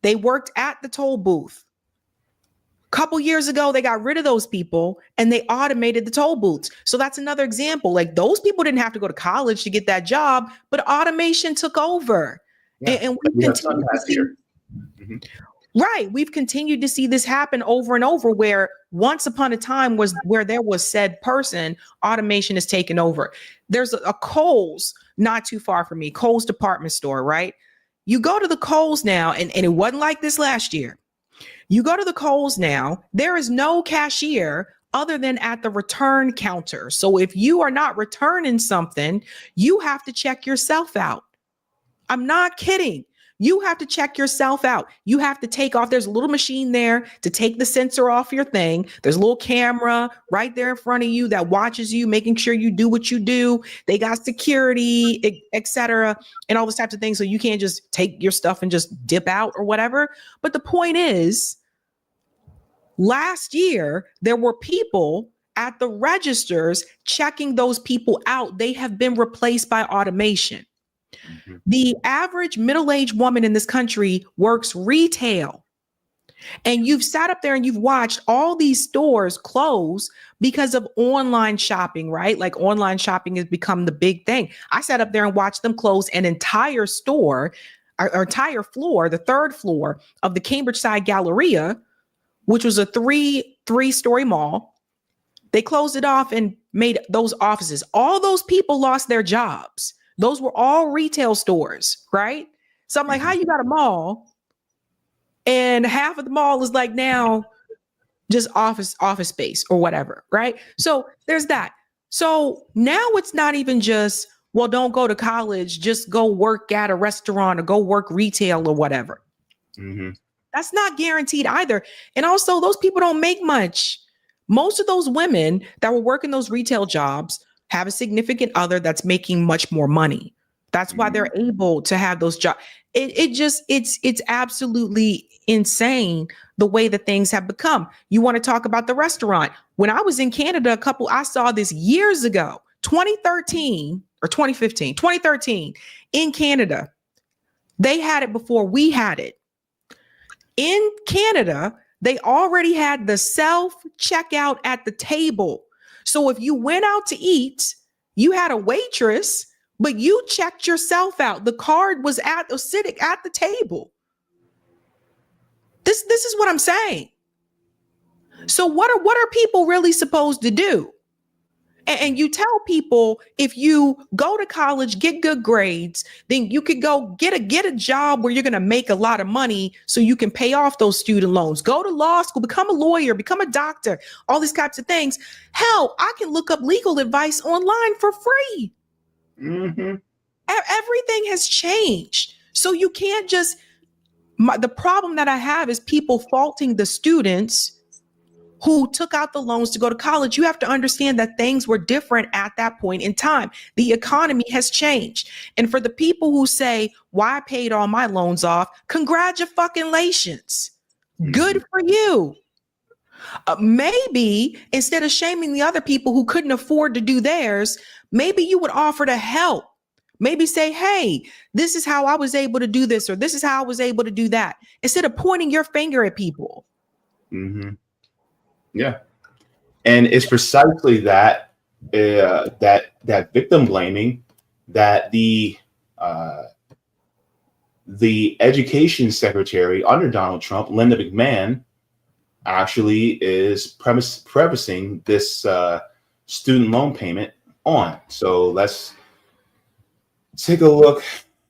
They worked at the toll booth. Couple years ago, they got rid of those people and they automated the toll booths. So that's another example. Like those people didn't have to go to college to get that job, but automation took over. Yeah. And we continue to see, right. We've continued to see this happen over and over, where once upon a time was where there was said person, automation is taken over. There's a Kohl's not too far from me, Kohl's department store, right? You go to the Kohl's now, and it wasn't like this last year. You go to the Kohl's now, there is no cashier other than at the return counter. So if you are not returning something, you have to check yourself out. I'm not kidding. You have to check yourself out. You have to take off. There's a little machine there to take the sensor off your thing. There's a little camera right there in front of you that watches you, making sure you do what you do. They got security, etc., and all those types of things. So you can't just take your stuff and just dip out or whatever. But the point is, last year, there were people at the registers checking those people out. They have been replaced by automation. The average middle-aged woman in this country works retail. And you've sat up there and you've watched all these stores close because of online shopping, right? Like online shopping has become the big thing. I sat up there and watched them close an entire store, or entire floor, the third floor of the Cambridge Side Galleria, which was a three-story mall. They closed it off and made those offices. All those people lost their jobs. Those were all retail stores, right? So I'm like, how you got a mall and half of the mall is like now just office space or whatever, right? So there's that. So now it's not even just, well, don't go to college, just go work at a restaurant or go work retail or whatever. Mm-hmm. That's not guaranteed either. And also, those people don't make much. Most of those women that were working those retail jobs have a significant other that's making much more money. That's why they're able to have those jobs. It's absolutely insane the way that things have become. You want to talk about the restaurant? When I was in Canada, I saw this years ago, 2013 or 2015, 2013 in Canada. They had it before we had it. In Canada, they already had the self-checkout at the table. So if you went out to eat, you had a waitress, but you checked yourself out. The card was sitting at the table. This is what I'm saying. So what are people really supposed to do? And you tell people, if you go to college, get good grades, then you could go get a job where you're going to make a lot of money so you can pay off those student loans. Go to law school, become a lawyer, become a doctor, all these types of things. Hell, I can look up legal advice online for free. Mm-hmm. Everything has changed. So you can't just, the problem that I have is people faulting the students who took out the loans to go to college. You have to understand that things were different at that point in time. The economy has changed. And for the people who say, why I paid all my loans off, congratulations. Good for you. Maybe instead of shaming the other people who couldn't afford to do theirs, maybe you would offer to help. Maybe say, hey, this is how I was able to do this, or this is how I was able to do that, instead of pointing your finger at people. Mm-hmm. Yeah, and it's precisely that that victim blaming that the education secretary under Donald Trump, Linda McMahon, actually is prefacing this student loan payment on. So let's take a look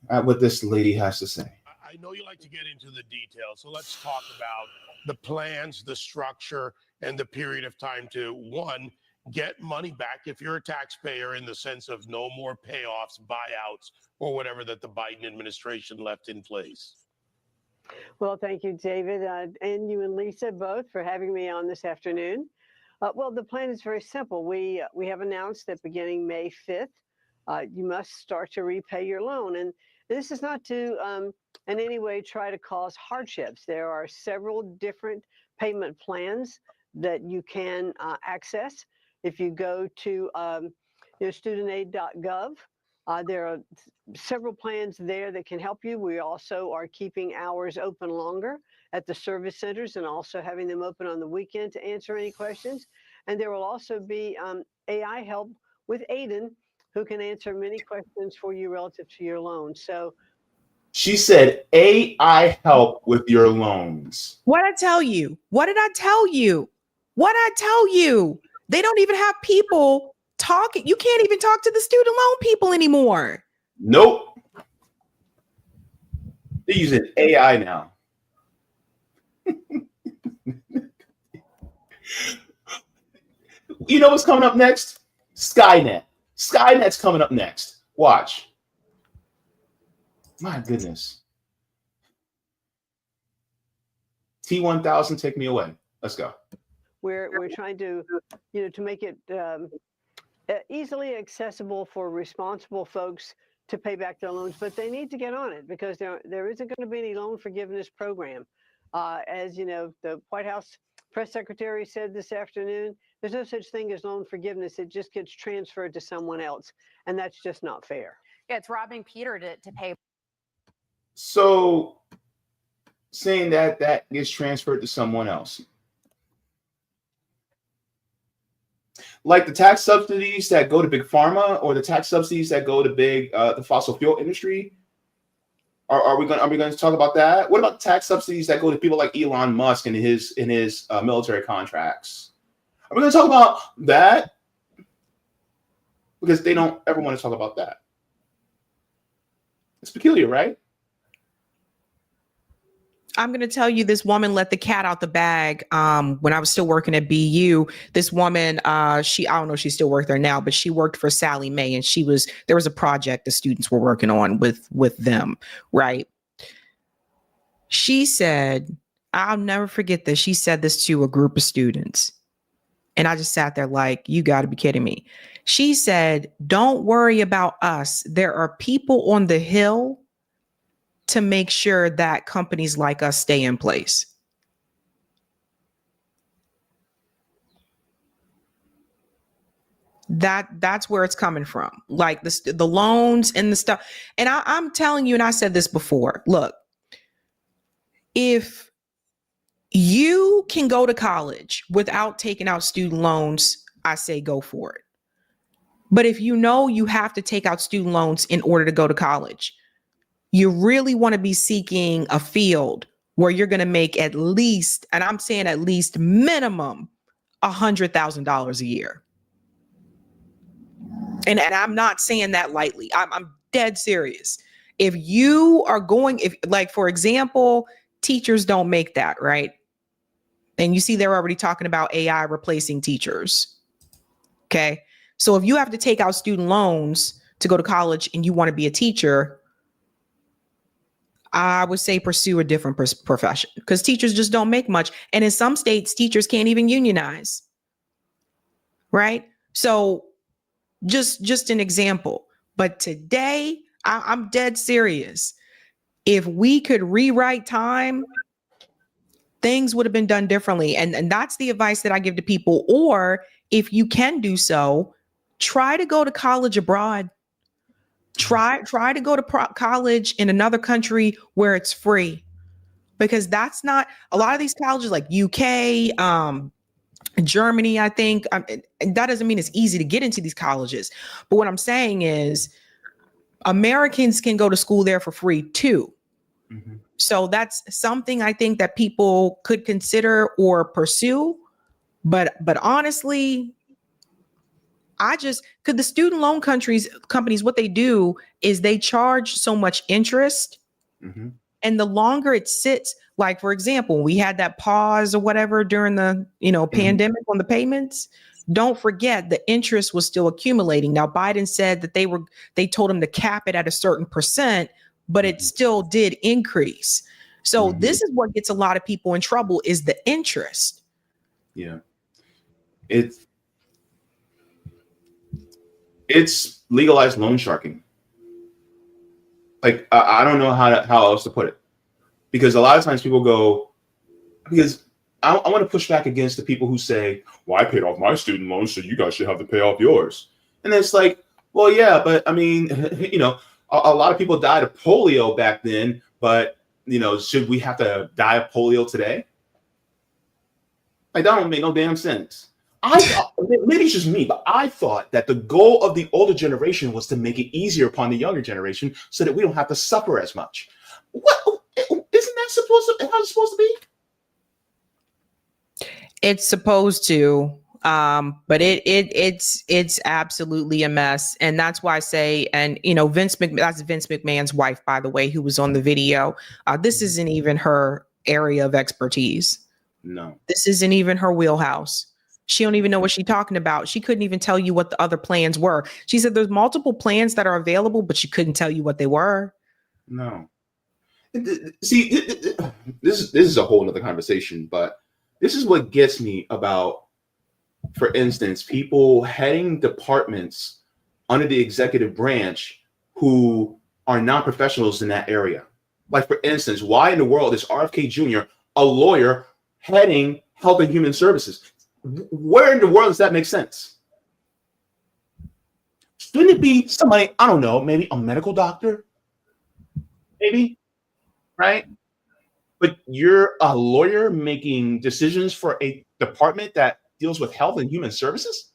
at what this lady has to say. I know you like to get into the details, so let's talk about the plans, the structure, and the period of time to, one, get money back if you're a taxpayer, in the sense of no more payoffs, buyouts, or whatever that the Biden administration left in place. Well, thank you, David, and you and Lisa both for having me on this afternoon. Well, the plan is very simple. We have announced that beginning May 5th, you must start to repay your loan. And this is not to in any way try to cause hardships. There are several different payment plans that you can access. If you go to studentaid.gov, there are several plans there that can help you. We also are keeping hours open longer at the service centers and also having them open on the weekend to answer any questions. And there will also be AI help with Aiden, who can answer many questions for you relative to your loan. So she said AI help with your loans. What did I tell you? What did I tell you? What did I tell you? They don't even have people talking. You can't even talk to the student loan people anymore. Nope. They're using AI now. You know what's coming up next? Skynet. Skynet's coming up next. Watch. My goodness. T1000, take me away. Let's go. we're trying to, to make it easily accessible for responsible folks to pay back their loans, but they need to get on it because there isn't going to be any loan forgiveness program. As you know, the White House press secretary said this afternoon, there's no such thing as loan forgiveness. It just gets transferred to someone else, and that's just not fair. Yeah, it's robbing Peter to pay. So saying that gets transferred to someone else. Like the tax subsidies that go to big pharma, or the tax subsidies that go to the fossil fuel industry. Are we going to talk about that? What about the tax subsidies that go to people like Elon Musk and his military contracts? Are we going to talk about that? Because they don't ever want to talk about that. It's peculiar, right? I'm going to tell you, this woman let the cat out the bag. When I was still working at BU, this woman, I don't know if she still worked there now, but she worked for Sally Mae, and there was a project the students were working on with them, right? She said, I'll never forget this. She said this to a group of students. And I just sat there like, you got to be kidding me. She said, don't worry about us. There are people on the Hill to make sure that companies like us stay in place. That's where it's coming from. Like the loans and the stuff. And I'm telling you, and I said this before, look, if you can go to college without taking out student loans, I say go for it. But if you know you have to take out student loans in order to go to college, you really want to be seeking a field where you're going to make at least, and I'm saying at least minimum, $100,000 a year. And I'm not saying that lightly. I'm dead serious. If you are going, like, for example, teachers don't make that, right? And you see, they're already talking about AI replacing teachers. Okay. So if you have to take out student loans to go to college and you want to be a teacher, I would say pursue a different profession, because teachers just don't make much. And in some states, teachers can't even unionize. Right. So just an example. But today, I'm dead serious. If we could rewrite time, things would have been done differently. And that's the advice that I give to people. Or if you can do so, try to go to college abroad. Try to go to college in another country where it's free, because that's not a lot of these colleges like UK, Germany, I think. And that doesn't mean it's easy to get into these colleges. But what I'm saying is Americans can go to school there for free too. Mm-hmm. So that's something I think that people could consider or pursue. But honestly, could the student loan companies, what they do is they charge so much interest. Mm-hmm. And the longer it sits, like, for example, we had that pause or whatever during the, pandemic on the payments. Don't forget the interest was still accumulating. Now, Biden said that they told him to cap it at a certain percent, but it still did increase. So this is what gets a lot of people in trouble, is the interest. Yeah. It's legalized loan sharking. Like, I don't know how else to put it, because a lot of times people go, because I want to push back against the people who say, well, I paid off my student loans, so you guys should have to pay off yours. And it's like, well, yeah, but I mean, a lot of people died of polio back then, but should we have to die of polio today? Like, that don't make no damn sense. I thought, maybe it's just me, but I thought that the goal of the older generation was to make it easier upon the younger generation so that we don't have to suffer as much. What? Isn't that how it's supposed to be? It's supposed to, but it's absolutely a mess. And that's why I say, and that's Vince McMahon's wife, by the way, who was on the video. This isn't even her area of expertise. No, this isn't even her wheelhouse. She don't even know what she's talking about. She couldn't even tell you what the other plans were. She said there's multiple plans that are available, but she couldn't tell you what they were. No. See, this is a whole nother conversation, but this is what gets me about, for instance, people heading departments under the executive branch who are not professionals in that area. Like, for instance, why in the world is RFK Jr. a lawyer heading Health and Human Services? Where in the world does that make sense? Shouldn't it be somebody, I don't know, maybe a medical doctor? Maybe, right? But you're a lawyer making decisions for a department that deals with health and human services?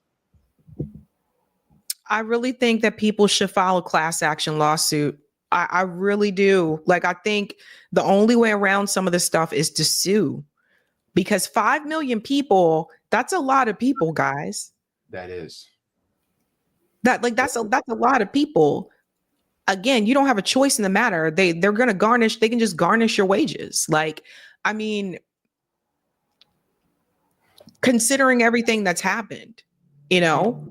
I really think that people should file a class action lawsuit. I really do. Like, I think the only way around some of this stuff is to sue, because 5 million people, that's a lot of people, guys. That is. That's a lot of people. again, you don't have a choice in the matter. They're going to garnish. They can just garnish your wages. Like, I mean, considering everything that's happened, you know,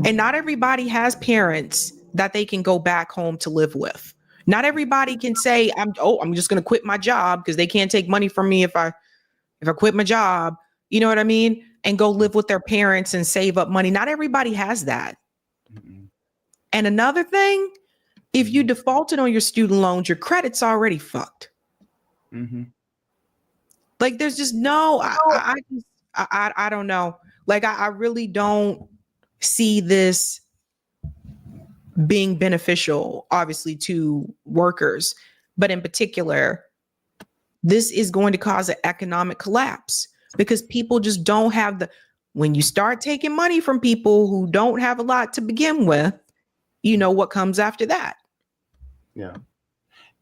and not everybody has parents that they can go back home to live with. Not everybody can say, I'm just going to quit my job because they can't take money from me if I quit my job, you know what I mean? And go live with their parents and save up money. Not everybody has that. Mm-mm. And another thing, if you defaulted on your student loans, your credit's already fucked. Mm-hmm. Like, there's just no, I don't know. Like, I really don't see this being beneficial, obviously, to workers, but in particular, this is going to cause an economic collapse because people just don't have when you start taking money from people who don't have a lot to begin with, you know what comes after that. Yeah.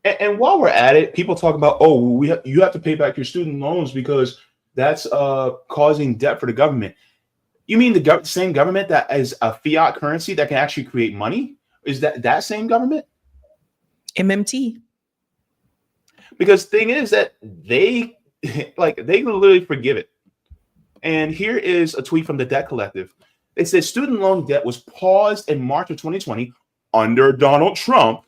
And while we're at it, people talk about, oh, you have to pay back your student loans because that's causing debt for the government. You mean the same government that is a fiat currency that can actually create money? Is that same government? MMT. Because the thing is that they literally forgive it. And here is a tweet from the Debt Collective. It says student loan debt was paused in March of 2020 under Donald Trump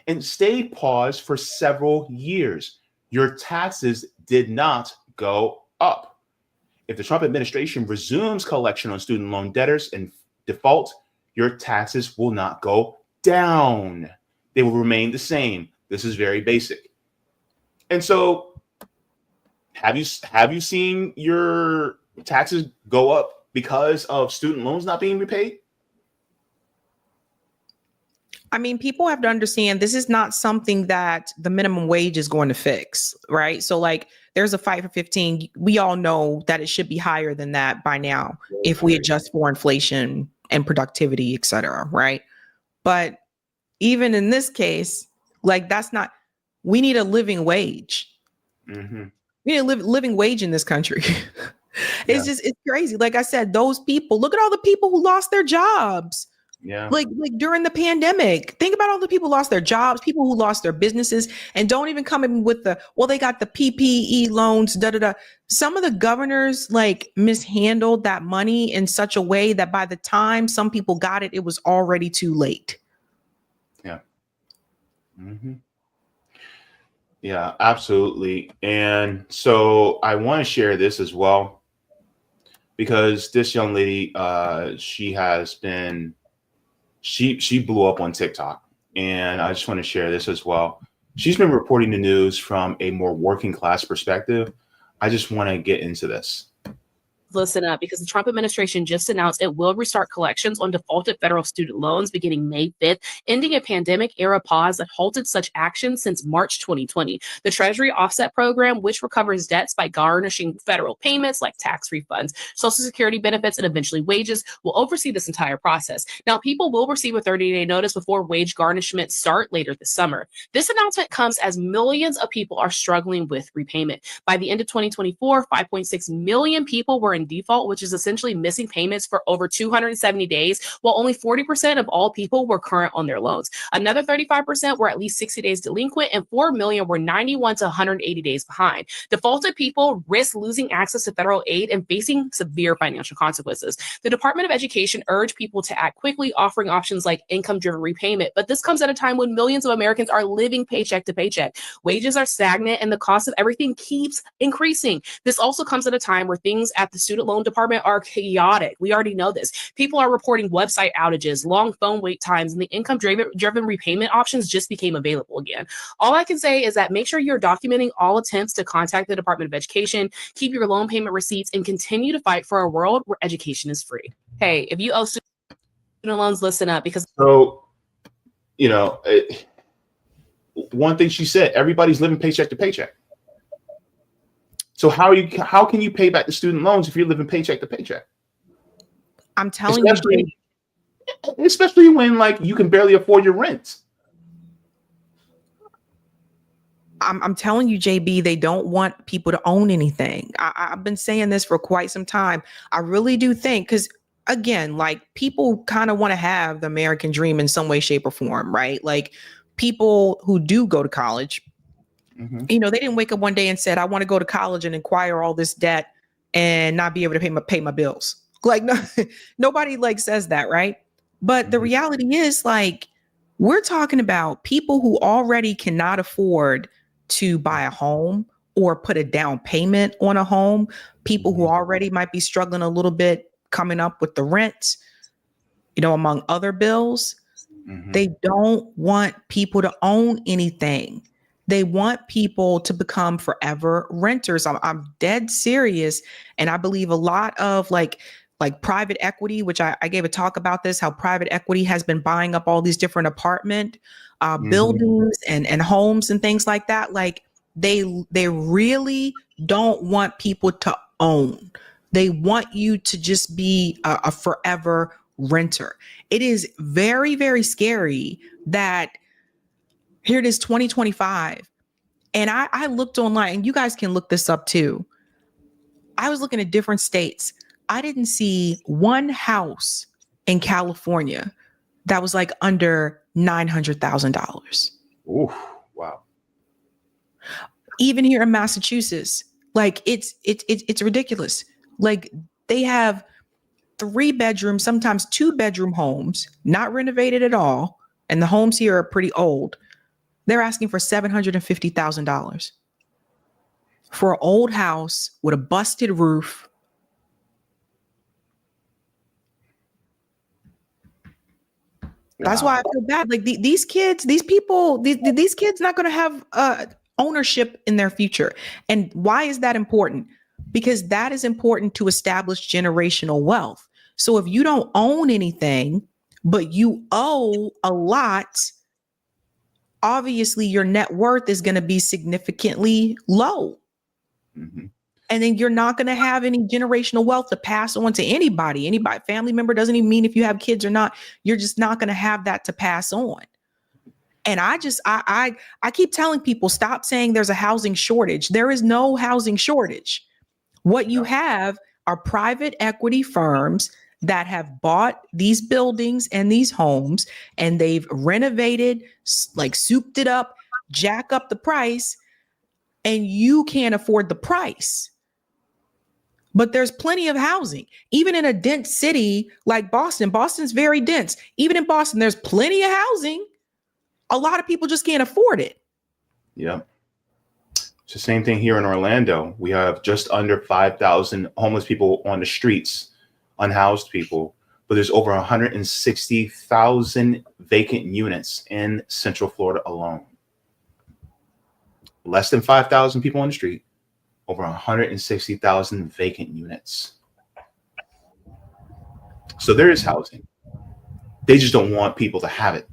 and stayed paused for several years. Your taxes did not go up. If the Trump administration resumes collection on student loan debtors in default, your taxes will not go down. They will remain the same. This is very basic. And so have you seen your taxes go up because of student loans not being repaid? I mean, people have to understand this is not something that the minimum wage is going to fix, right? So like there's a fight for 15. We all know that it should be higher than that by now if we adjust for inflation and productivity, et cetera, right? But even in this case, like we need a living wage. Mm-hmm. We need a living wage in this country. It's crazy. Like I said, those people, look at all the people who lost their jobs. Yeah. Like during the pandemic, think about all the people who lost their jobs, people who lost their businesses, and don't even come in with they got the PPE loans, Some of the governors mishandled that money in such a way that by the time some people got it, it was already too late. Yeah. Mm-hmm. Yeah, absolutely. And so I want to share this as well, because this young lady, she blew up on TikTok, and I just want to share this as well. She's been reporting the news from a more working class perspective. I just want to get into this. Listen up, because the Trump administration just announced it will restart collections on defaulted federal student loans beginning May 5th, ending a pandemic-era pause that halted such action since March 2020. The Treasury Offset Program, which recovers debts by garnishing federal payments like tax refunds, Social Security benefits, and eventually wages, will oversee this entire process. Now, people will receive a 30-day notice before wage garnishments start later this summer. This announcement comes as millions of people are struggling with repayment. By the end of 2024, 5.6 million people were in default, which is essentially missing payments for over 270 days, while only 40% of all people were current on their loans. Another 35% were at least 60 days delinquent, and 4 million were 91 to 180 days behind. Defaulted people risk losing access to federal aid and facing severe financial consequences. The Department of Education urged people to act quickly, offering options like income-driven repayment, but this comes at a time when millions of Americans are living paycheck to paycheck. Wages are stagnant, and the cost of everything keeps increasing. This also comes at a time where things at the student loan department are chaotic. We already know this. People are reporting website outages, long phone wait times, and the income-driven repayment options just became available again. All I can say is that make sure you're documenting all attempts to contact the Department of Education, keep your loan payment receipts, and continue to fight for a world where education is free. Hey, if you owe student loans, listen up, because So, one thing she said, everybody's living paycheck to paycheck. So how can you pay back the student loans if you're living paycheck to paycheck? I'm telling you, especially when you can barely afford your rent. I'm telling you, Jaybe, they don't want people to own anything. I've been saying this for quite some time. I really do think, because again, like people kind of want to have the American dream in some way, shape, or form, right? Like people who do go to college, you know, they didn't wake up one day and said, I want to go to college and acquire all this debt and not be able to pay my bills. Like no, nobody like says that, right? But the reality is like we're talking about people who already cannot afford to buy a home or put a down payment on a home, people who already might be struggling a little bit coming up with the rent, you know, among other bills. They don't want people to own anything. They want people to become forever renters. I'm dead serious. And I believe a lot of like private equity, which I gave a talk about this, how private equity has been buying up all these different apartment buildings and homes and things like that. Like they really don't want people to own. They want you to just be a forever renter. It is very, very scary that here it is 2025. And I looked online, and you guys can look this up too. I was looking at different states. I didn't see one house in California that was like under $900,000. Ooh, wow. Even here in Massachusetts, like it's ridiculous. Like they have 3-bedroom, sometimes 2-bedroom homes, not renovated at all. And the homes here are pretty old. They're asking for $750,000 for an old house with a busted roof. That's why I feel bad. Like these kids, these people, these kids not going to have ownership in their future. And why is that important? Because that is important to establish generational wealth. So if you don't own anything, but you owe a lot, obviously your net worth is going to be significantly low. And then you're not going to have any generational wealth to pass on to anybody, family member. Doesn't even mean if you have kids or not, you're just not going to have that to pass on. And I keep telling people, stop saying there's a housing shortage. There is no housing shortage. What you have are private equity firms that have bought these buildings and these homes, and they've renovated, like souped it up, jack up the price, and you can't afford the price. But there's plenty of housing, even in a dense city like Boston. Boston's very dense. Even in Boston, there's plenty of housing. A lot of people just can't afford it. Yeah. It's the same thing here in Orlando. We have just under 5,000 homeless people on the streets, unhoused people, but there's over 160,000 vacant units in Central Florida alone. Less than 5,000 people on the street, over 160,000 vacant units. So there is housing. They just don't want people to have it.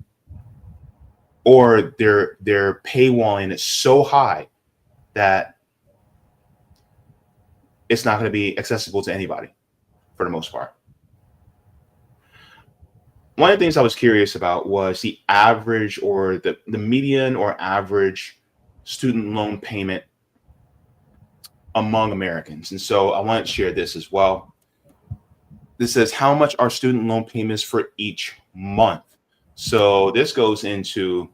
Or their paywalling is so high that it's not going to be accessible to anybody for the most part. One of the things I was curious about was the average or the median or average student loan payment among Americans. And so I want to share this as well. This says how much are student loan payments for each month. So this goes into,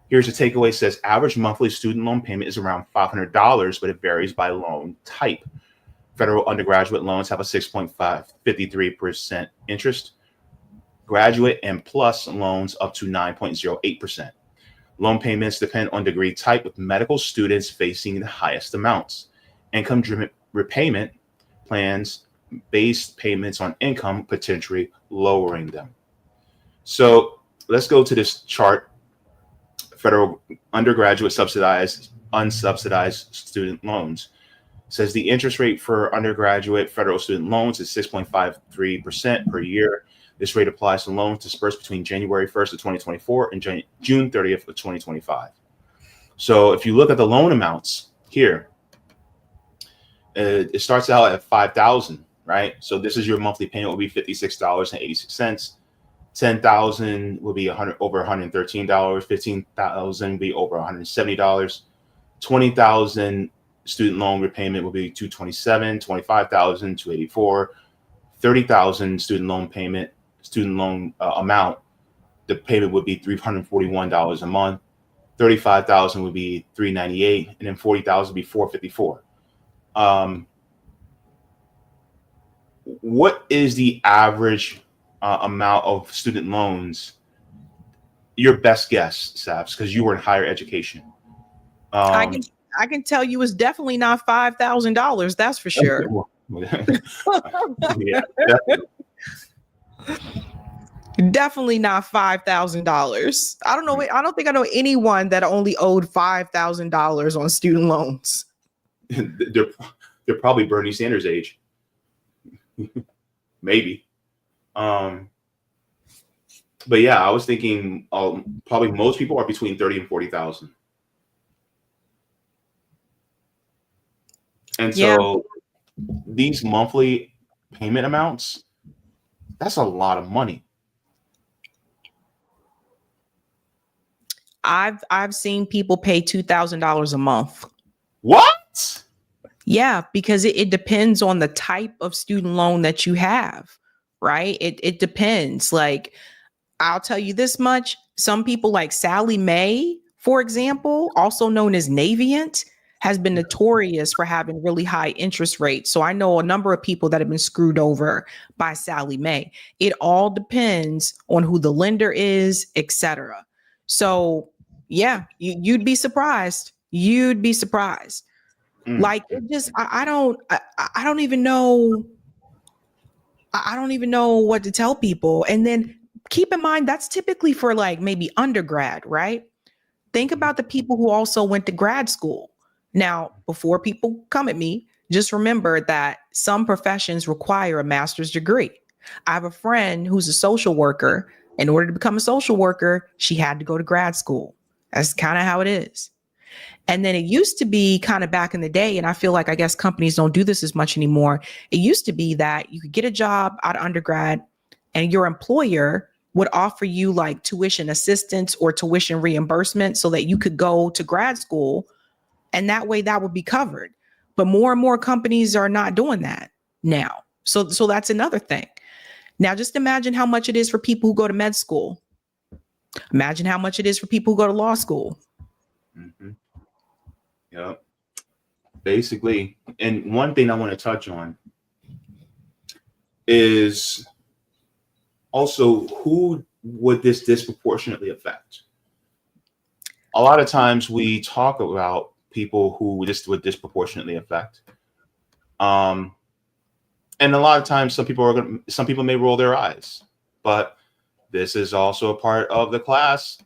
here's a takeaway, says average monthly student loan payment is around $500, but it varies by loan type. Federal undergraduate loans have a 6.53% interest. Graduate and plus loans up to 9.08%. Loan payments depend on degree type, with medical students facing the highest amounts. Income-driven repayment plans base payments on income, potentially lowering them. So let's go to this chart. Federal undergraduate subsidized, unsubsidized student loans. It says the interest rate for undergraduate federal student loans is 6.53% per year. This rate applies to loans dispersed between January 1st of 2024 and June 30th of 2025. So if you look at the loan amounts here, it starts out at $5,000, right? So this is your monthly payment will be $56.86. $10,000 will be over $113. $15,000 will be over $170. $20,000 student loan repayment will be $227. $25,000 $284. $30,000 student loan amount, the payment would be $341 a month. $35,000 would be $398, and then $40,000 would be $454. What is the average amount of student loans? Your best guess, Sabs, because you were in higher education. I can tell you it's definitely not $5,000. That's for sure. Yeah, definitely. Definitely not $5,000. I don't know. I don't think I know anyone that only owed $5,000 on student loans. They're probably Bernie Sanders' age. Maybe. But yeah, I was thinking probably most people are between 30 and 40,000. And so these monthly payment amounts, that's a lot of money. I've seen people pay $2,000 a month. What? Yeah, because it depends on the type of student loan that you have, right? It depends. Like, I'll tell you this much. Some people like Sally Mae, for example, also known as Navient, has been notorious for having really high interest rates. So I know a number of people that have been screwed over by Sally Mae. It all depends on who the lender is, etc. So yeah, you'd be surprised. You'd be surprised. Like, it just, I don't even know. I don't even know what to tell people. And then keep in mind, that's typically for like maybe undergrad, right? Think about the people who also went to grad school. Now, before people come at me, just remember that some professions require a master's degree. I have a friend who's a social worker. In order to become a social worker, she had to go to grad school. That's kind of how it is. And then it used to be kind of back in the day, and I feel like I guess companies don't do this as much anymore. It used to be that you could get a job out of undergrad and your employer would offer you like tuition assistance or tuition reimbursement so that you could go to grad school. And that way that would be covered. But more and more companies are not doing that now. So that's another thing. Now, just imagine how much it is for people who go to med school. Imagine how much it is for people who go to law school. Mm-hmm. Yep. Basically, and one thing I want to touch on is also who would this disproportionately affect? A lot of times we talk about people who this would disproportionately affect. And a lot of times some people may roll their eyes, but this is also a part of the class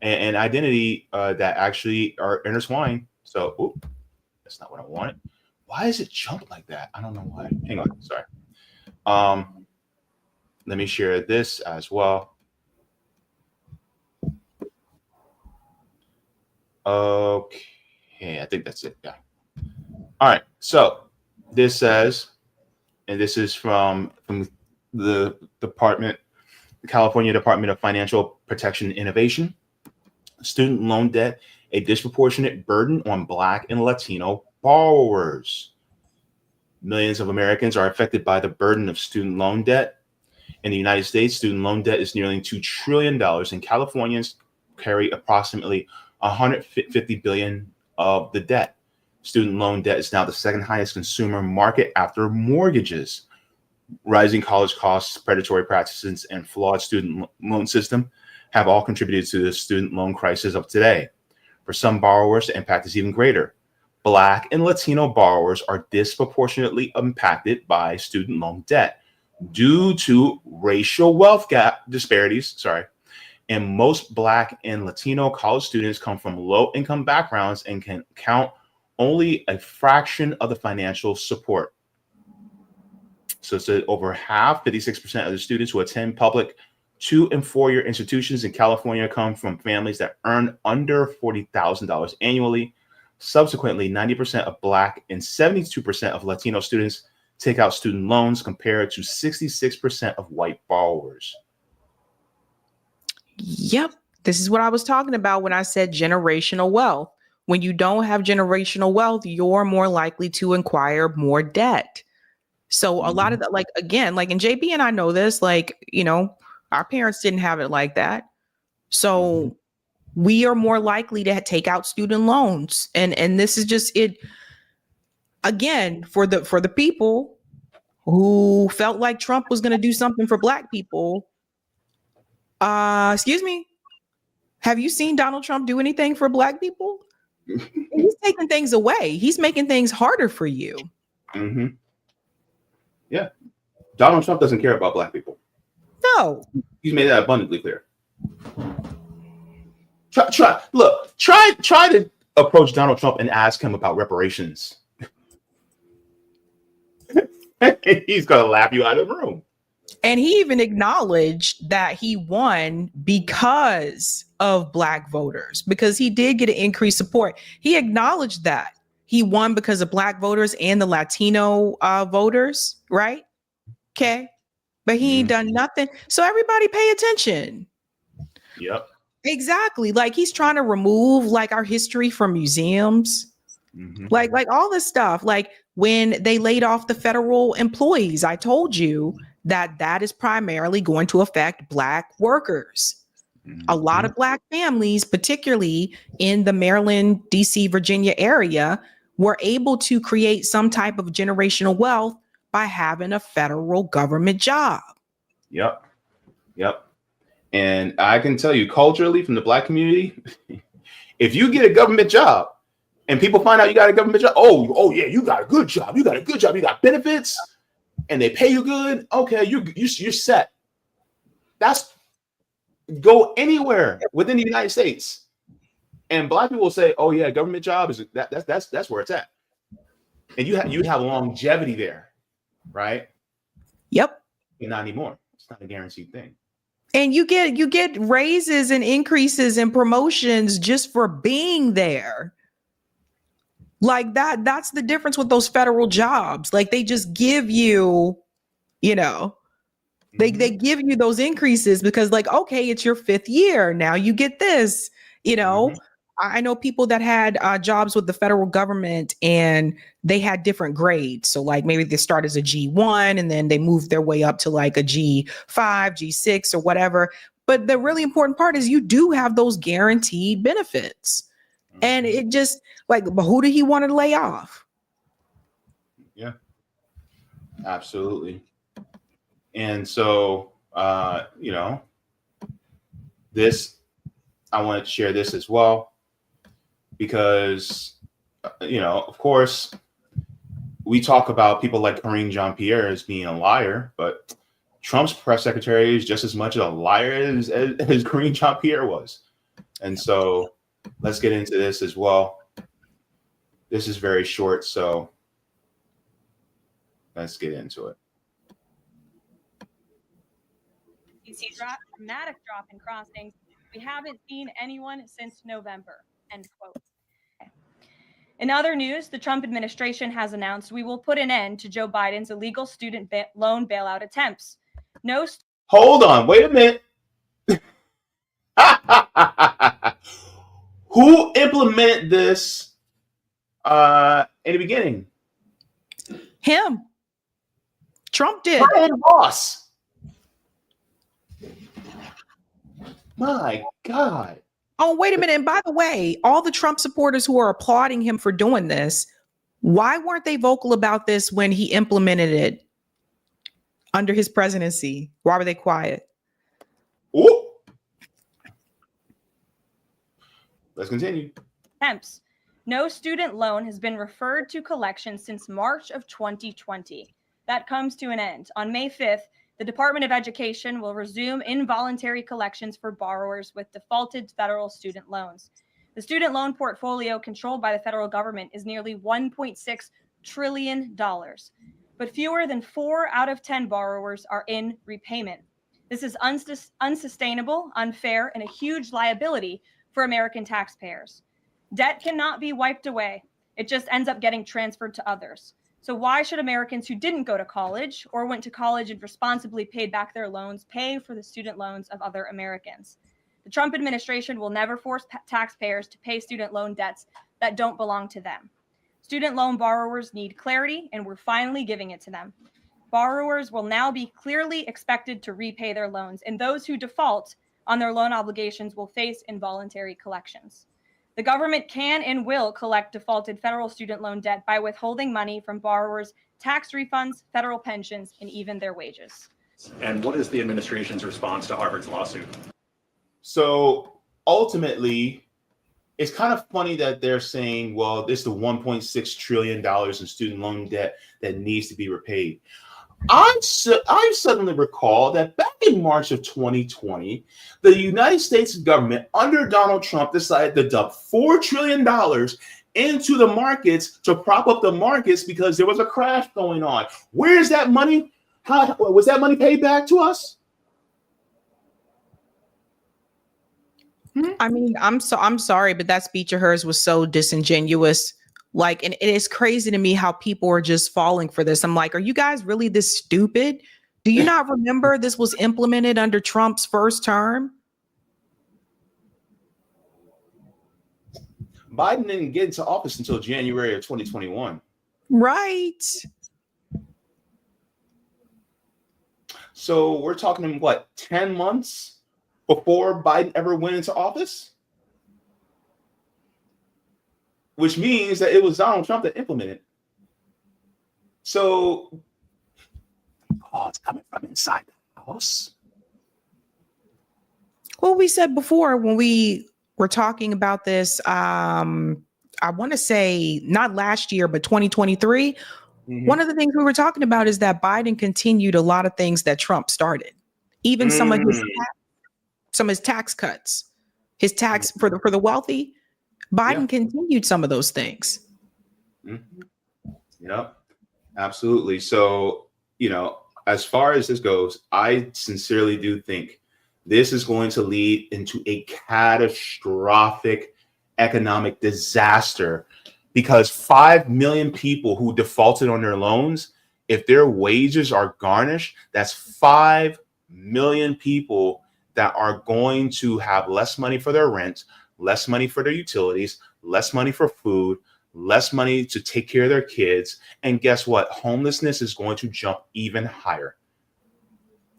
and identity that actually are intertwined. So, that's not what I wanted. Why does it jump like that? I don't know why. Hang on, sorry. Let me share this as well. Okay, I think that's it. Yeah. All right. So this says, and this is from the California Department of Financial Protection and Innovation. Student loan debt, a disproportionate burden on Black and Latino borrowers. Millions of Americans are affected by the burden of student loan debt. In the United States, student loan debt is nearly $2 trillion, and Californians carry approximately $150 billion of the debt. Student loan debt is now the second highest consumer market after mortgages. Rising college costs, predatory practices, and flawed student loan system have all contributed to the student loan crisis of today. For some borrowers, the impact is even greater. Black and Latino borrowers are disproportionately impacted by student loan debt due to racial wealth gap disparities. And most Black and Latino college students come from low-income backgrounds and can count only a fraction of the financial support. So it's over half, 56% of the students who attend public 2- and 4-year institutions in California come from families that earn under $40,000 annually. Subsequently, 90% of Black and 72% of Latino students take out student loans compared to 66% of white borrowers. Yep. This is what I was talking about when I said generational wealth. When you don't have generational wealth, you're more likely to acquire more debt. So a lot of that, like, again, like, and JB and I know this, like, you know, our parents didn't have it like that. So we are more likely to take out student loans. And this is just it, again, for the people who felt like Trump was going to do something for Black people. Excuse me. Have you seen Donald Trump do anything for Black people? He's taking things away. He's making things harder for you. Mm-hmm. Yeah. Donald Trump doesn't care about Black people. No. He's made that abundantly clear. Try to approach Donald Trump and ask him about reparations. He's gonna laugh you out of the room. And he even acknowledged that he won because of Black voters, because he did get an increased support. He acknowledged that he won because of Black voters and the Latino voters, right? Okay. But he ain't done nothing. So everybody pay attention. Yep. Exactly. Like, he's trying to remove like our history from museums. Like all this stuff. Like, when they laid off the federal employees, I told you that is primarily going to affect Black workers. A lot of Black families, particularly in the Maryland, DC, Virginia area, were able to create some type of generational wealth by having a federal government job. Yep. And I can tell you, culturally, from the Black community, if you get a government job and people find out you got a government job, oh yeah, you got a good job, you got benefits, and they pay you good, okay, you're set. That's, go anywhere within the United States, and Black people will say, oh yeah, government job is that's where it's at, and you have longevity there, right? Yep. And not anymore. It's not a guaranteed thing. And you get raises and increases and promotions just for being there. Like that's the difference with those federal jobs. Like, they just give you, you know, they give you those increases because, like, okay, it's your 5th year. Now you get this, you know. I know people that had jobs with the federal government and they had different grades. So like, maybe they start as a G1 and then they move their way up to like a G5, G6 or whatever. But the really important part is you do have those guaranteed benefits. And it just, like, but who did he want to lay off? Yeah, absolutely. And so, you know, this, I want to share this as well, because, you know, of course, we talk about people like Karine Jean-Pierre as being a liar, but Trump's press secretary is just as much a liar as Karine Jean-Pierre was. And so let's get into this as well. This is very short, so let's get into it. You see dramatic drop in crossings. We haven't seen anyone since November, end quote. In other news, the Trump administration has announced we will put an end to Joe Biden's illegal student loan bailout attempts. Hold on, wait a minute. Who implemented this in the beginning? Him. Trump did. Brian Ross. My God. Oh, wait a minute. And by the way, all the Trump supporters who are applauding him for doing this, why weren't they vocal about this when he implemented it under his presidency? Why were they quiet? Ooh. Let's continue. Attempts. No student loan has been referred to collection since March of 2020. That comes to an end. On May 5th, the Department of Education will resume involuntary collections for borrowers with defaulted federal student loans. The student loan portfolio controlled by the federal government is nearly $1.6 trillion, but fewer than 4 out of 10 borrowers are in repayment. This is unsustainable, unfair, and a huge liability for American taxpayers. Debt cannot be wiped away. It just ends up getting transferred to others. So why should Americans who didn't go to college or went to college and responsibly paid back their loans pay for the student loans of other Americans? The Trump administration will never force taxpayers to pay student loan debts that don't belong to them. Student loan borrowers need clarity, and we're finally giving it to them. borrowers will now be clearly expected to repay their loans, and those who default on their loan obligations will face involuntary collections. The government can and will collect defaulted federal student loan debt by withholding money from borrowers, tax refunds, federal pensions, and even their wages. And what is the administration's response to Harvard's lawsuit? So ultimately, it's kind of funny that they're saying, well, it's the $1.6 trillion in student loan debt that needs to be repaid. I suddenly recall that back in March of 2020, the United States government under Donald Trump decided to dump $4 trillion into the markets to prop up the markets because there was a crash going on. Where is that money? How was that money paid back to us? I mean, I'm sorry, but that speech of hers was so disingenuous. Like, and it is crazy to me how people are just falling for this. I'm like, are you guys really this stupid? Do you not remember this was implemented under Trump's first term? Biden didn't get into office until January of 2021. Right. So we're talking, what, 10 months before Biden ever went into office? Which means that it was Donald Trump that implemented. So, it's coming from inside the house. Well, we said before when we were talking about this, I want to say not last year, but 2023. Mm-hmm. One of the things we were talking about is that Biden continued a lot of things that Trump started, even some of his tax cuts, his tax for the wealthy. Biden continued some of those things. Mm-hmm. Yep, absolutely. So, as far as this goes, I sincerely do think this is going to lead into a catastrophic economic disaster because 5 million people who defaulted on their loans, if their wages are garnished, that's 5 million people that are going to have less money for their rent, less money for their utilities, less money for food, less money to take care of their kids. And guess what? Homelessness is going to jump even higher.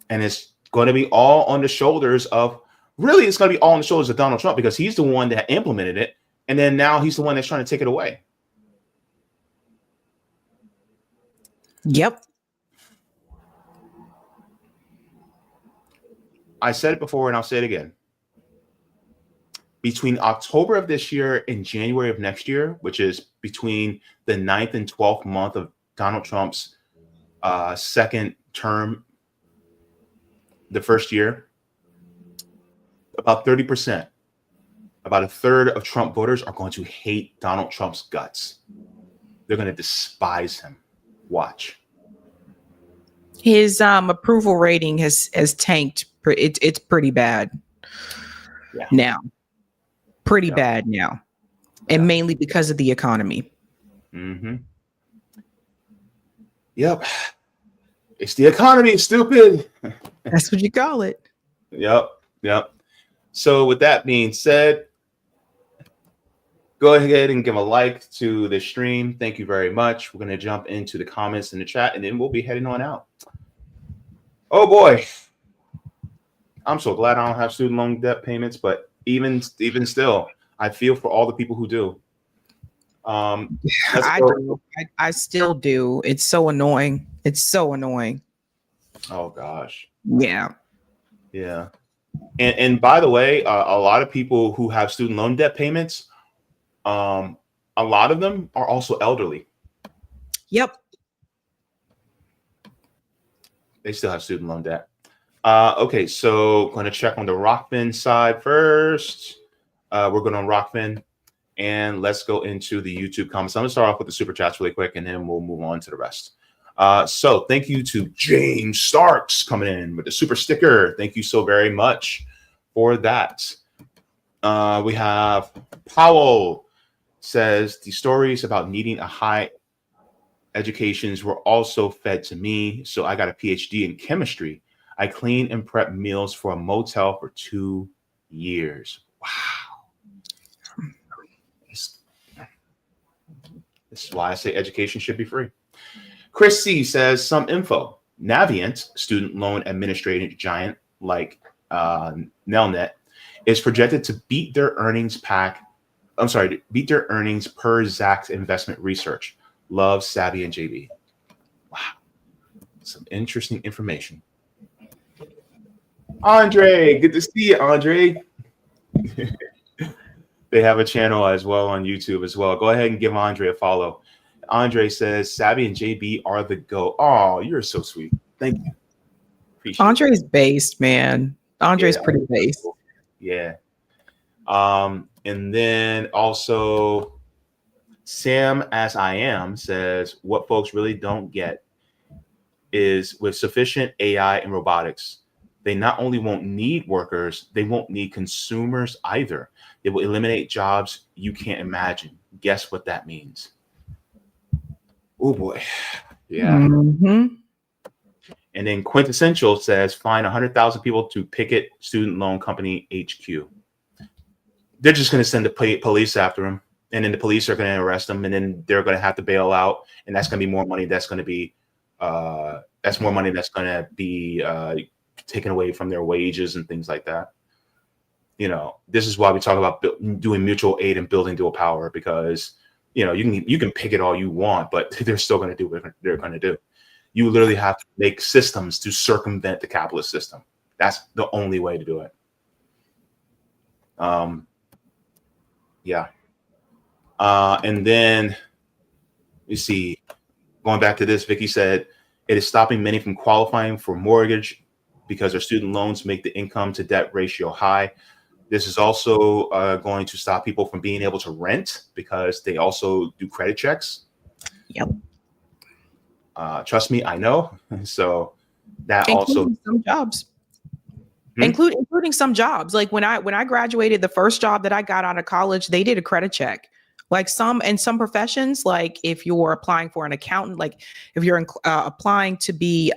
And it's going to be all on the shoulders of, really, it's going to be all on the shoulders of Donald Trump because he's the one that implemented it. And then now he's the one that's trying to take it away. Yep. I said it before and I'll say it again. Between October of this year and January of next year, which is between the 9th and 12th month of Donald Trump's second term, the first year, about 30%, about a third of Trump voters are going to hate Donald Trump's guts. They're going to despise him. Watch. His approval rating has tanked. It's pretty bad now. Pretty bad now. And mainly because of the economy. Mm-hmm. Yep. It's the economy, stupid. That's what you call it. Yep. So with that being said, go ahead and give a like to the stream. Thank you very much. We're going to jump into the comments in the chat, and then we'll be heading on out. Oh, boy. I'm so glad I don't have student loan debt payments, but even still, I feel for all the people who do. I do. I still do. It's so annoying. Oh, gosh. Yeah. And by the way, a lot of people who have student loan debt payments, a lot of them are also elderly. Yep. They still have student loan debt. Okay, so going to check on the Rockfin side first. We're going on Rockfin, and let's go into the YouTube comments. I'm going to start off with the super chats really quick, and then we'll move on to the rest. So thank you to James Starks coming in with the super sticker. Thank you so very much for that. We have Powell says the stories about needing a high educations were also fed to me. So I got a PhD in chemistry. I clean and prep meals for a motel for 2 years. Wow. This is why I say education should be free. Chris C says some info. Navient, student loan administrating giant like Nelnet, is projected to beat their earnings per Zacks Investment Research. Love, Sabby, and Jaybe. Wow, some interesting information. Andre, good to see you, Andre. They have a channel as well on YouTube as well. Go ahead and give Andre a follow. Andre says, Sabby and Jaybe are the GOAT. Oh, you're so sweet. Thank you. Appreciate Andre's based, man. Andre's pretty based. Cool. Yeah. And then also Sam as I am says, what folks really don't get is with sufficient AI and robotics, they not only won't need workers, they won't need consumers either. It will eliminate jobs you can't imagine. Guess what that means? Oh boy. Yeah. Mm-hmm. And then Quintessential says, find 100,000 people to picket student loan company HQ. They're just going to send the police after them. And then the police are going to arrest them. And then they're going to have to bail out. And that's going to be more money. That's going to be, taken away from their wages and things like that. You know, this is why we talk about doing mutual aid and building dual power, because, you know, you can picket all you want, but they're still going to do what they're going to do. You literally have to make systems to circumvent the capitalist system. That's the only way to do it. Yeah. And then you see, going back to this, Vicky said, it is stopping many from qualifying for mortgage because their student loans make the income to debt ratio high. This is also going to stop people from being able to rent because they also do credit checks. Yep. Trust me, I know. So that Including also some jobs. Including some jobs. Like when I graduated, the first job that I got out of college, they did a credit check. Like some professions, like if you're applying for an accountant, like if you're applying to be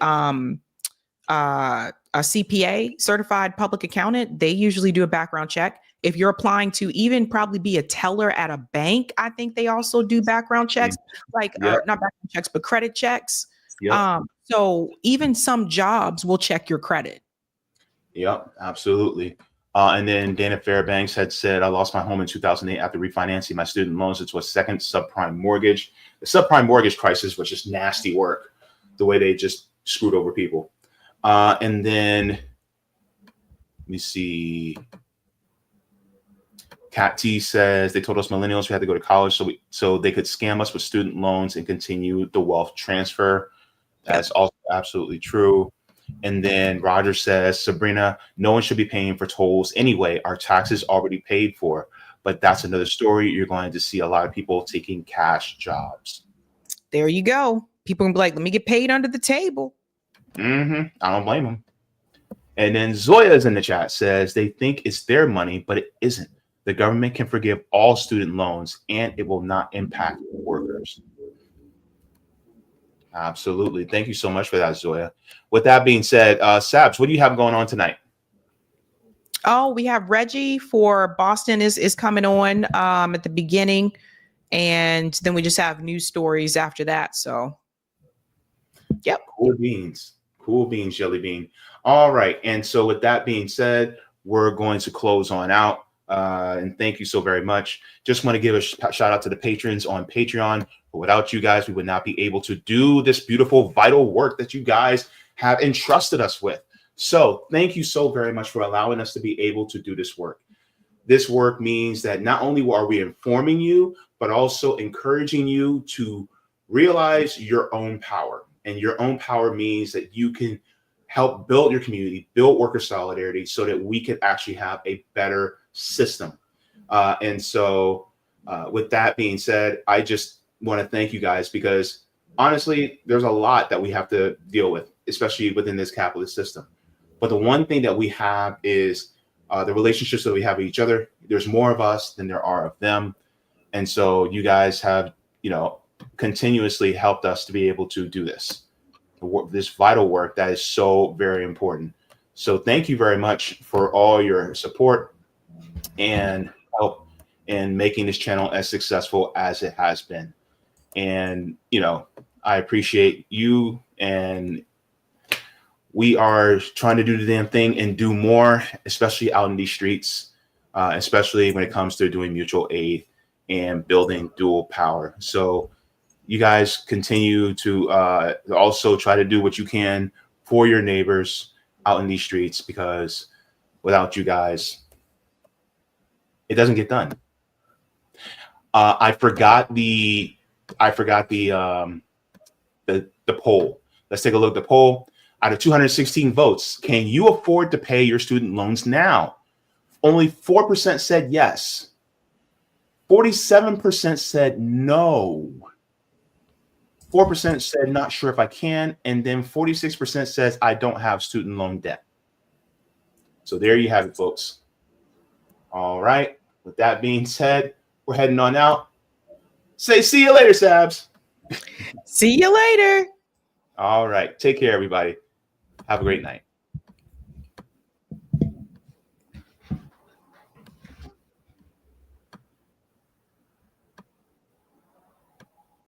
a CPA, certified public accountant, they usually do a background check. If you're applying to even probably be a teller at a bank, I think they also do background checks, like not background checks, but credit checks. Yep. So even some jobs will check your credit. Yep, absolutely. And then Dana Fairbanks had said, I lost my home in 2008 after refinancing my student loans into a second subprime mortgage. The subprime mortgage crisis was just nasty work, the way they just screwed over people. And then let me see. Cat T says they told us millennials we had to go to college so they could scam us with student loans and continue the wealth transfer. That's also absolutely true. And then Roger says, Sabrina, no one should be paying for tolls anyway. Our taxes already paid for. But that's another story. You're going to see a lot of people taking cash jobs. There you go. People can be like, let me get paid under the table. I don't blame them. And then Zoya is in the chat, says they think it's their money, but it isn't. The government can forgive all student loans and it will not impact workers. Absolutely. Thank you so much for that, Zoya. With that being said, Sabs, what do you have going on tonight? Oh, we have Reggie for Boston is coming on at the beginning. And then we just have news stories after that. So, yep. Cool beans. Cool beans, Jelly Bean. All right. And so with that being said, we're going to close on out. And thank you so very much. Just want to give a shout out to the patrons on Patreon. Without you guys, we would not be able to do this beautiful, vital work that you guys have entrusted us with. So thank you so very much for allowing us to be able to do this work. This work means that not only are we informing you, but also encouraging you to realize your own power. And your own power means that you can help build your community, build worker solidarity so that we can actually have a better system. And so with that being said, I just want to thank you guys because honestly, there's a lot that we have to deal with, especially within this capitalist system. But the one thing that we have is the relationships that we have with each other. There's more of us than there are of them. And so you guys have, continuously helped us to be able to do this vital work that is so very important. So thank you very much for all your support and help in making this channel as successful as it has been. And, I appreciate you and we are trying to do the damn thing and do more, especially out in these streets, especially when it comes to doing mutual aid and building dual power. So you guys continue to also try to do what you can for your neighbors out in these streets, because without you guys, it doesn't get done. I forgot the poll. Let's take a look at the poll. Out of 216 votes, can you afford to pay your student loans now? Only 4% said yes. 47% said no. 4% said not sure if I can. And then 46% says I don't have student loan debt. So there you have it, folks. All right. With that being said, we're heading on out. Say see you later, Sabs. See you later. All right. Take care, everybody. Have a great night.